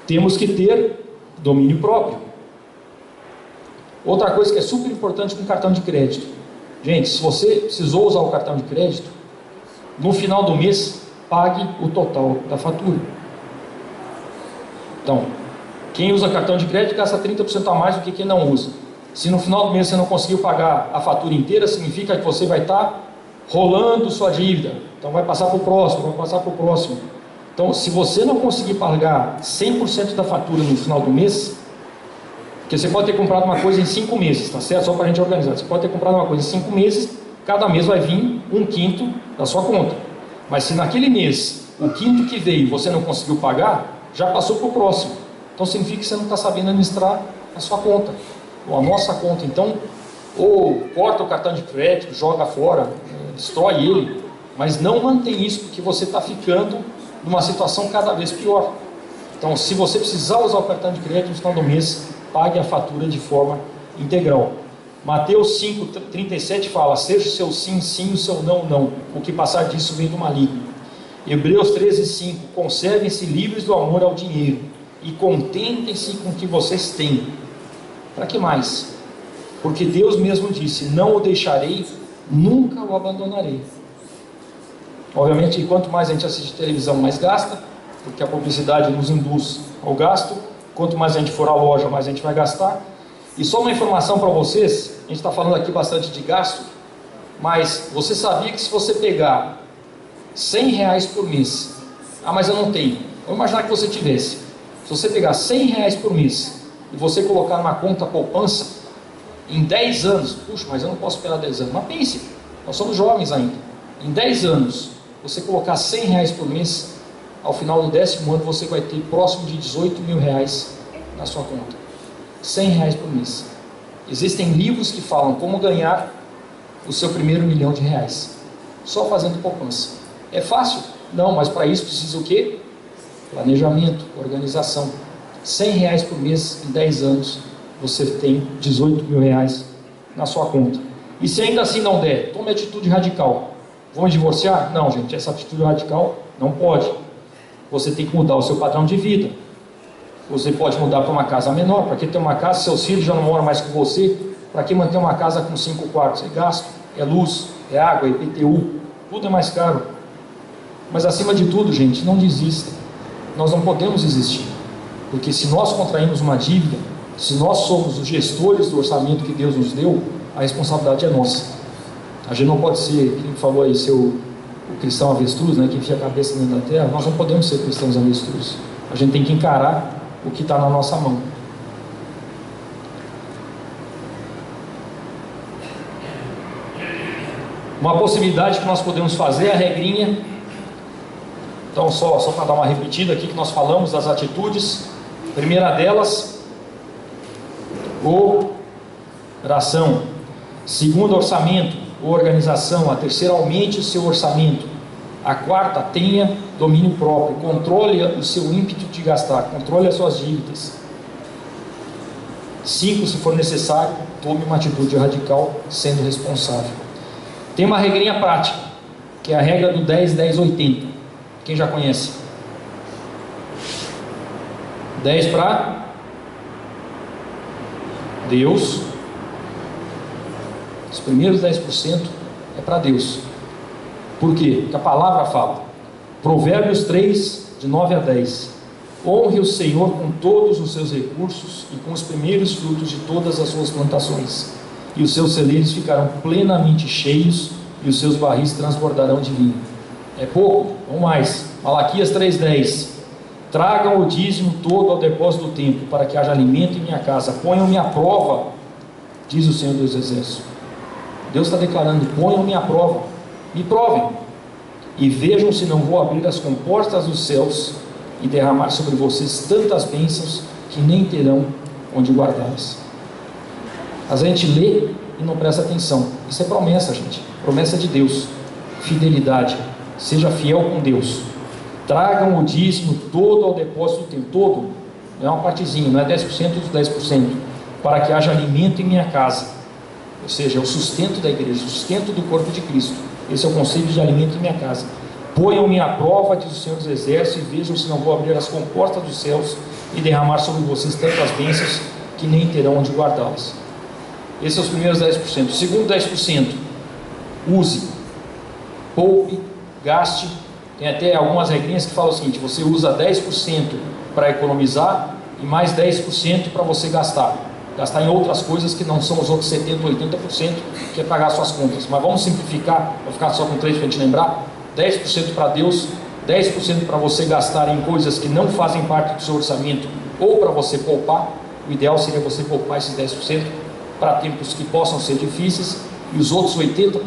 Temos que ter domínio próprio. Outra coisa que é super importante com cartão de crédito. Gente, se você precisou usar o cartão de crédito, no final do mês, pague o total da fatura. Então, quem usa cartão de crédito gasta 30% a mais do que quem não usa. Se no final do mês você não conseguiu pagar a fatura inteira, significa que você vai estar rolando sua dívida. Então vai passar para o próximo, vai passar para o próximo. Então, se você não conseguir pagar 100% da fatura no final do mês, porque você pode ter comprado uma coisa em 5 meses, tá certo? Só para a gente organizar. Você pode ter comprado uma coisa em 5 meses, cada mês vai vir 1/5 da sua conta. Mas se naquele mês o quinto que veio e você não conseguiu pagar, já passou para o próximo. Então significa que você não está sabendo administrar a sua conta, ou a nossa conta. Então, ou corta o cartão de crédito, joga fora, destrói ele, mas não mantém isso, porque você está ficando numa situação cada vez pior. Então, se você precisar usar o cartão de crédito no final do mês, pague a fatura de forma integral. Mateus 5,37 fala: seja o seu sim, sim, o seu não, não. O que passar disso vem do maligno. Hebreus 13,5: conservem-se livres do amor ao dinheiro e contentem-se com o que vocês têm. Para que mais? Porque Deus mesmo disse: não o deixarei, nunca o abandonarei. Obviamente, quanto mais a gente assiste televisão, mais gasta, porque a publicidade nos induz ao gasto. Quanto mais a gente for à loja, mais a gente vai gastar. E só uma informação para vocês, a gente está falando aqui bastante de gasto, mas você sabia que se você pegar R$100 por mês, mas eu não tenho, vamos imaginar que você tivesse, se você pegar R$100 por mês e você colocar numa conta poupança, em 10 anos, puxa, mas eu não posso esperar 10 anos, mas pense, nós somos jovens ainda, em 10 anos, você colocar R$100 por mês, ao final do 10º ano você vai ter próximo de R$18 mil na sua conta. R$100 por mês. Existem livros que falam como ganhar o seu primeiro R$1 milhão, só fazendo poupança. É fácil? Não, mas para isso precisa o quê? Planejamento, organização. R$100 por mês, em 10 anos, você tem R$18 mil na sua conta. E se ainda assim não der, tome atitude radical. Vamos divorciar? Não, gente, essa atitude radical não pode. Você tem que mudar o seu padrão de vida. Você pode mudar para uma casa menor. Para que ter uma casa, seus filhos já não moram mais com você? Para que manter uma casa com 5 quartos? É gasto, é luz, é água, é IPTU, tudo é mais caro. Mas acima de tudo, gente, não desista. Nós não podemos desistir, porque se nós contraímos uma dívida, se nós somos os gestores do orçamento que Deus nos deu, a responsabilidade é nossa. A gente não pode ser, quem falou aí, ser o cristão avestruz, né, que enfia a cabeça dentro da terra. Nós não podemos ser cristãos avestruz. A gente tem que encarar o que está na nossa mão. Uma possibilidade que nós podemos fazer é a regrinha. Então, só para dar uma repetida aqui, que nós falamos das atitudes. Primeira delas, oração. Segunda, orçamento ou organização. A terceira, aumente o seu orçamento. A quarta, tenha domínio próprio, controle o seu ímpeto de gastar, controle as suas dívidas. 5, se for necessário, tome uma atitude radical, sendo responsável. Tem uma regrinha prática, que é a regra do 10-10-80. Quem já conhece? 10 para Deus. Os primeiros 10% é para Deus. Por quê? Porque a palavra fala. Provérbios 3, de 9 a 10. Honre o Senhor com todos os seus recursos e com os primeiros frutos de todas as suas plantações, e os seus celeiros ficarão plenamente cheios, e os seus barris transbordarão de vinho. É pouco? Ou mais? Malaquias 3,10. Tragam o dízimo todo ao depósito do templo, para que haja alimento em minha casa. Ponham-me à prova, diz o Senhor dos Exércitos. Deus está declarando: ponham-me à prova, me provem, e vejam se não vou abrir as comportas dos céus e derramar sobre vocês tantas bênçãos que nem terão onde guardá-las. Mas a gente lê e não presta atenção. Isso é promessa, gente, promessa de Deus. Fidelidade, seja fiel com Deus. Tragam o dízimo todo ao depósito do templo, todo, não é uma partezinha, não é 10% dos 10%, para que haja alimento em minha casa. Ou seja, é o sustento da igreja, o sustento do corpo de Cristo. Esse é o conceito de alimento em minha casa. Ponham-me à prova, diz o Senhor dos Exércitos, e vejam se não vou abrir as comportas dos céus e derramar sobre vocês tantas bênçãos que nem terão onde guardá-las. Esses são os primeiros 10%. O segundo 10%, use, poupe, gaste. Tem até algumas regrinhas que falam o seguinte: você usa 10% para economizar e mais 10% para você gastar em outras coisas que não são os outros 70%, 80%, que é pagar suas contas. Mas vamos simplificar, para ficar só com 3% para a gente lembrar: 10% para Deus, 10% para você gastar em coisas que não fazem parte do seu orçamento, ou para você poupar. O ideal seria você poupar esses 10% para tempos que possam ser difíceis, e os outros 80%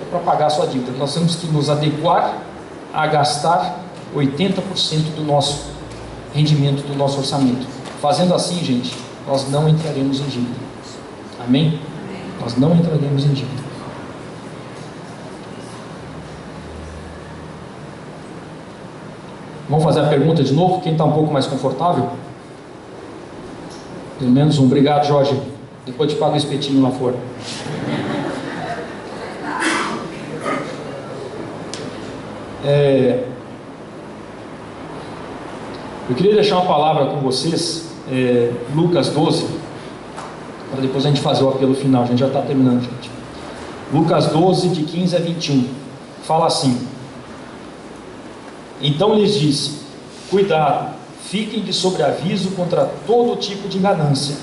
é para pagar a sua dívida. Nós temos que nos adequar a gastar 80% do nosso rendimento, do nosso orçamento. Fazendo assim, gente, nós não entraremos em dívida. Amém? Nós não entraremos em dívida. Vamos fazer a pergunta de novo? Quem está um pouco mais confortável? Pelo menos um. Obrigado, Jorge. Depois te pago o espetinho lá fora. Eu queria deixar uma palavra com vocês, Lucas 12, para depois a gente fazer o apelo final. A gente já está terminando, gente. Lucas 12, de 15 a 21, fala assim: então lhes disse, cuidado, fiquem de sobreaviso contra todo tipo de ganância.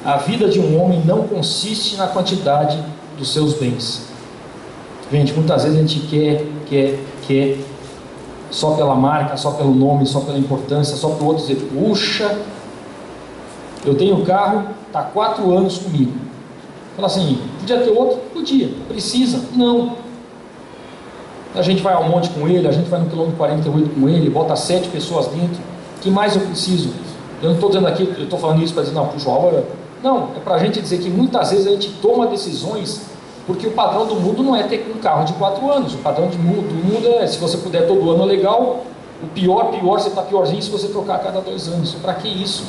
A vida de um homem não consiste na quantidade dos seus bens. Gente, muitas vezes a gente quer, só pela marca, só pelo nome, só pela importância, só para o outro dizer, puxa, eu tenho um carro, está há 4 anos comigo. Fala assim, podia ter outro? Podia. Precisa? Não. A gente vai ao monte com ele, a gente vai no quilômetro 48 com ele, bota 7 pessoas dentro. O que mais eu preciso? Eu não estou dizendo aqui, eu estou falando isso para dizer, não, puxa, não, é para a gente dizer que muitas vezes a gente toma decisões, porque o padrão do mundo não é ter um carro de 4 anos, o padrão do mundo é, se você puder todo ano legal, o pior, você está piorzinho se você trocar a cada 2 anos. Para que isso?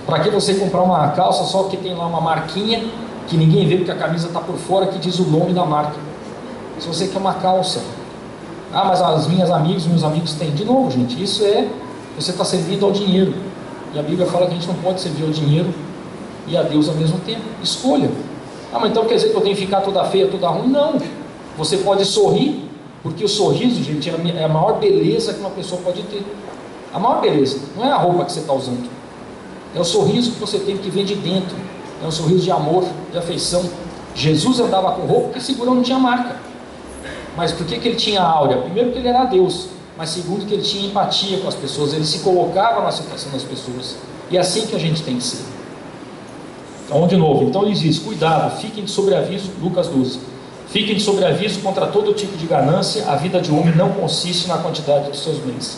Para que você comprar uma calça só que tem lá uma marquinha, que ninguém vê porque a camisa está por fora, que diz o nome da marca? Se você quer uma calça, mas as minhas amigas, meus amigos têm. De novo, gente, isso você está servindo ao dinheiro, e a Bíblia fala que a gente não pode servir ao dinheiro e a Deus ao mesmo tempo. Escolha. Mas então quer dizer que eu tenho que ficar toda feia, toda ruim? Não. Você pode sorrir, porque o sorriso, gente, é a maior beleza que uma pessoa pode ter. A maior beleza, não é a roupa que você está usando, é o sorriso que você tem, que vem de dentro. É um sorriso de amor, de afeição. Jesus andava com roupa porque segurão não tinha marca. Mas por que ele tinha áurea? Primeiro, porque ele era Deus, mas segundo, que ele tinha empatia com as pessoas, ele se colocava na situação das pessoas. E é assim que a gente tem que ser. Então, de novo, então ele diz, cuidado, fiquem de sobreaviso, Lucas 12, fiquem de sobreaviso contra todo tipo de ganância. A vida de um homem não consiste na quantidade dos seus bens.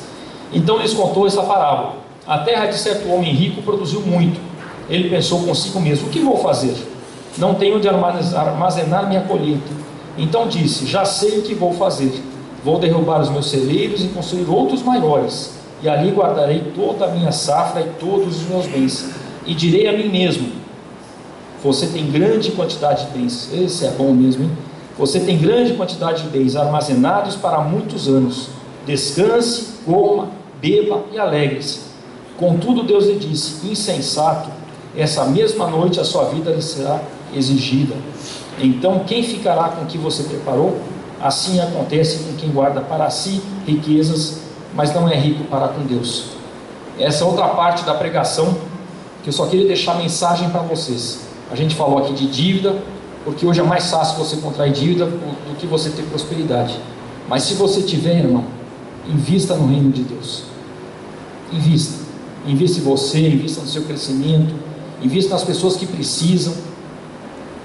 Então lhes contou essa parábola. A terra de certo homem rico produziu muito. Ele pensou consigo mesmo, o que vou fazer? Não tenho onde armazenar minha colheita. Então disse, já sei o que vou fazer. Vou derrubar os meus celeiros e construir outros maiores, e ali guardarei toda a minha safra e todos os meus bens. E direi a mim mesmo, você tem grande quantidade de bens. Esse é bom mesmo, hein? Você tem grande quantidade de bens armazenados para muitos anos. Descanse, coma, beba e alegre-se. Contudo Deus lhe disse, insensato, essa mesma noite a sua vida lhe será exigida. Então quem ficará com o que você preparou? Assim acontece com quem guarda para si riquezas, mas não é rico para com Deus. Essa é outra parte da pregação que eu só queria deixar a mensagem para vocês. A gente falou aqui de dívida, porque hoje é mais fácil você contrair dívida do que você ter prosperidade. Mas se você tiver, irmão, invista no reino de Deus. Invista em você, invista no seu crescimento, invista nas pessoas que precisam.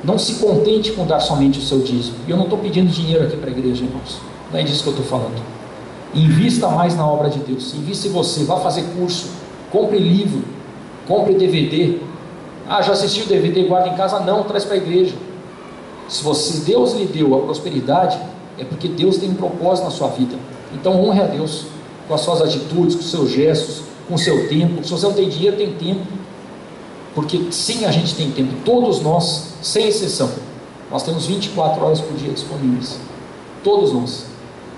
Não se contente com dar somente o seu dízimo. E eu não estou pedindo dinheiro aqui para a igreja, irmãos. Não é disso que eu estou falando. Invista mais na obra de Deus. Invista em você. Vá fazer curso. Compre livro. Compre DVD. Já assistiu o DVD? Guarda em casa? Não, traz para a igreja. Se Deus lhe deu a prosperidade, é porque Deus tem um propósito na sua vida. Então honre a Deus com as suas atitudes, com os seus gestos, com o seu tempo. Se você não tem dinheiro, tem tempo. Porque sim, a gente tem tempo. Todos nós, sem exceção, nós temos 24 horas por dia disponíveis. Todos nós.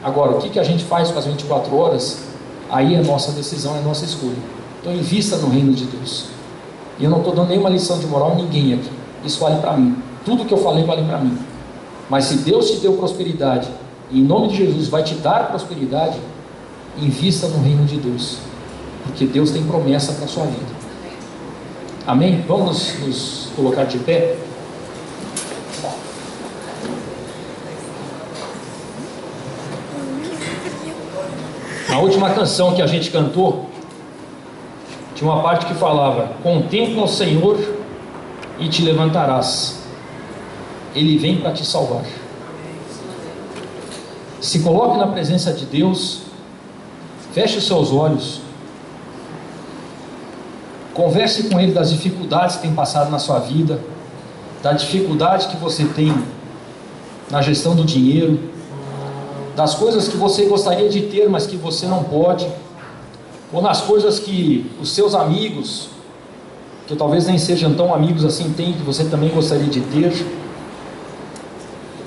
Agora, o que a gente faz com as 24 horas? Aí é nossa decisão, é nossa escolha. Então invista no reino de Deus. E eu não estou dando nenhuma lição de moral a ninguém aqui. Isso vale para mim. Tudo que eu falei vale para mim. Mas se Deus te deu prosperidade, e em nome de Jesus vai te dar prosperidade, invista no reino de Deus. Porque Deus tem promessa para a sua vida. Amém? Vamos nos colocar de pé? Na última canção que a gente cantou, tinha uma parte que falava: contempla o Senhor e te levantarás, Ele vem para te salvar. Se coloque na presença de Deus Feche os seus olhos. Converse com Ele das dificuldades que tem passado na sua vida, da dificuldade que você tem na gestão do dinheiro, das coisas que você gostaria de ter, mas que você não pode, ou nas coisas que os seus amigos, que talvez nem sejam tão amigos assim, têm, que você também gostaria de ter,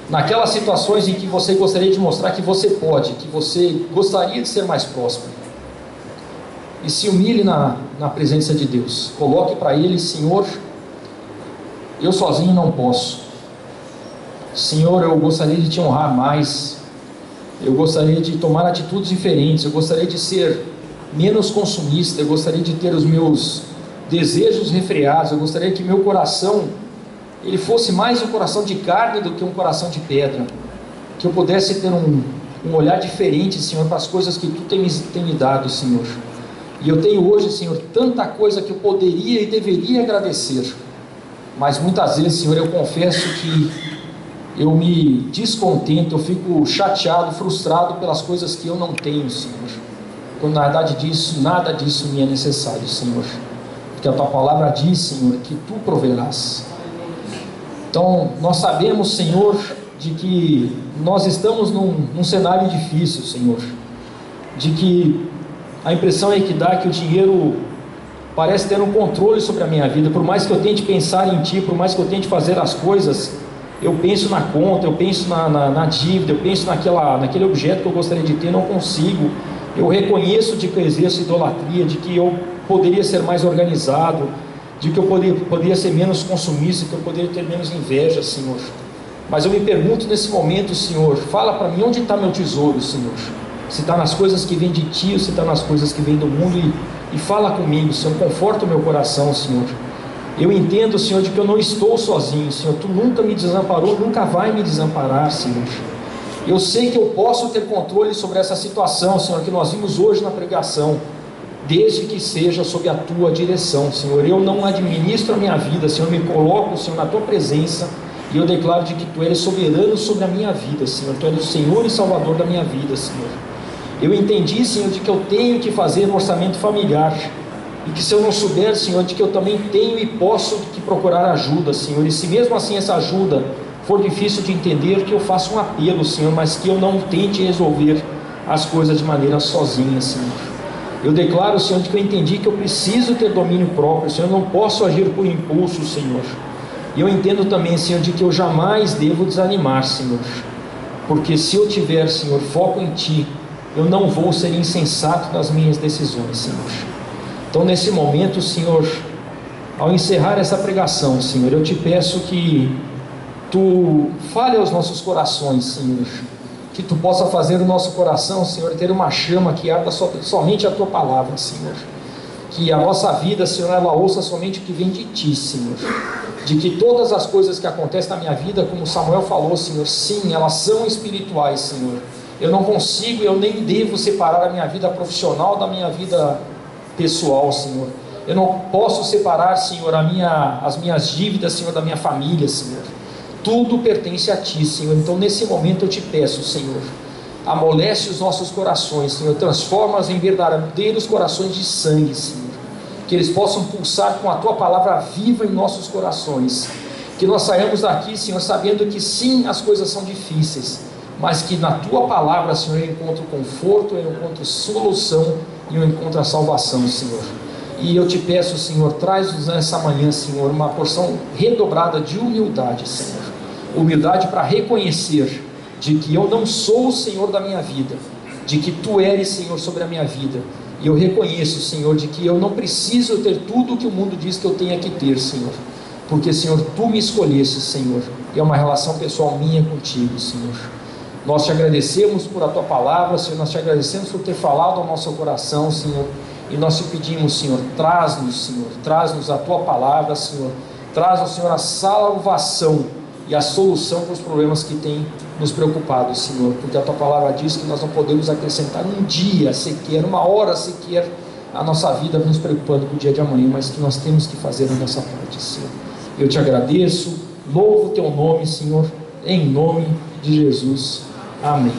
naquelas situações em que você gostaria de mostrar que você pode, que você gostaria de ser mais próspero. E se humilhe na presença de Deus. Coloque para Ele: Senhor, eu sozinho não posso. Senhor, eu gostaria de te honrar mais. Eu gostaria de tomar atitudes diferentes. Eu gostaria de ser menos consumista. Eu gostaria de ter os meus desejos refreados. Eu gostaria que meu coração, ele fosse mais um coração de carne do que um coração de pedra. Que eu pudesse ter um olhar diferente, Senhor, para as coisas que Tu tem me dado, Senhor. E eu tenho hoje, Senhor, tanta coisa que eu poderia e deveria agradecer, mas muitas vezes, Senhor, eu confesso que eu me descontento, eu fico chateado, frustrado pelas coisas que eu não tenho, Senhor, quando na verdade nada disso me é necessário, Senhor, porque a Tua palavra diz, Senhor, que Tu proverás. Então nós sabemos, Senhor, de que nós estamos num cenário difícil, Senhor, de que a impressão é que dá que o dinheiro parece ter um controle sobre a minha vida. Por mais que eu tente pensar em Ti, por mais que eu tente fazer as coisas, eu penso na conta, eu penso na dívida, eu penso naquele objeto que eu gostaria de ter, não consigo. Eu reconheço de que eu exerço idolatria, de que eu poderia ser mais organizado, de que eu poderia ser menos consumista, que eu poderia ter menos inveja, Senhor. Mas eu me pergunto nesse momento, Senhor, fala para mim, onde está meu tesouro, Senhor? Se está nas coisas que vêm de Ti, ou se está nas coisas que vêm do mundo, e fala comigo, Senhor, conforta o meu coração, Senhor. Eu entendo, Senhor, de que eu não estou sozinho, Senhor, Tu nunca me desamparou, nunca vai me desamparar, Senhor. Eu sei que eu posso ter controle sobre essa situação, Senhor, que nós vimos hoje na pregação, desde que seja sob a Tua direção, Senhor. Eu não administro a minha vida, Senhor, me coloco, Senhor, na Tua presença, e eu declaro de que Tu eres soberano sobre a minha vida, Senhor. Tu eres o Senhor e Salvador da minha vida, Senhor. Eu entendi, Senhor, de que eu tenho que fazer um orçamento familiar, e que se eu não souber, Senhor, de que eu também tenho e posso que procurar ajuda, Senhor, e se mesmo assim essa ajuda for difícil de entender, que eu faça um apelo, Senhor, mas que eu não tente resolver as coisas de maneira sozinha, Senhor. Eu declaro, Senhor, de que eu entendi que eu preciso ter domínio próprio, Senhor, eu não posso agir por impulso, Senhor. E eu entendo também, Senhor, de que eu jamais devo desanimar, Senhor, porque se eu tiver, Senhor, foco em Ti, eu não vou ser insensato nas minhas decisões, Senhor. Então nesse momento, Senhor, ao encerrar essa pregação, Senhor, eu Te peço que Tu fale aos nossos corações, Senhor, que Tu possa fazer o nosso coração, Senhor, ter uma chama que arda somente a Tua palavra, Senhor, que a nossa vida, Senhor, ela ouça somente o que vem de Ti, Senhor, de que todas as coisas que acontecem na minha vida, como Samuel falou, Senhor, sim, elas são espirituais, Senhor. Eu não consigo, eu nem devo separar a minha vida profissional da minha vida pessoal, Senhor. Eu não posso separar, Senhor, as minhas dívidas, Senhor, da minha família, Senhor. Tudo pertence a Ti, Senhor. Então nesse momento eu Te peço, Senhor, amolece os nossos corações, Senhor, transforma-os em verdadeiros corações de sangue, Senhor, que eles possam pulsar com a Tua palavra viva em nossos corações, que nós saímos daqui, Senhor, sabendo que sim, as coisas são difíceis, mas que na Tua palavra, Senhor, eu encontro conforto, eu encontro solução e eu encontro a salvação, Senhor. E eu Te peço, Senhor, traz-nos nessa manhã, Senhor, uma porção redobrada de humildade, Senhor, humildade para reconhecer de que eu não sou o Senhor da minha vida, de que Tu eres, Senhor, sobre a minha vida, e eu reconheço, Senhor, de que eu não preciso ter tudo o que o mundo diz que eu tenha que ter, Senhor, porque, Senhor, Tu me escolheste, Senhor, e é uma relação pessoal minha contigo, Senhor. Nós Te agradecemos por a Tua palavra, Senhor, nós Te agradecemos por ter falado ao nosso coração, Senhor, e nós Te pedimos, Senhor, traz-nos a Tua palavra, Senhor, traz, Senhor, a salvação e a solução para os problemas que têm nos preocupado, Senhor, porque a Tua palavra diz que nós não podemos acrescentar um dia sequer, uma hora sequer, a nossa vida nos preocupando com o dia de amanhã, mas que nós temos que fazer a nossa parte, Senhor. Eu Te agradeço, louvo o Teu nome, Senhor, em nome de Jesus. Amém.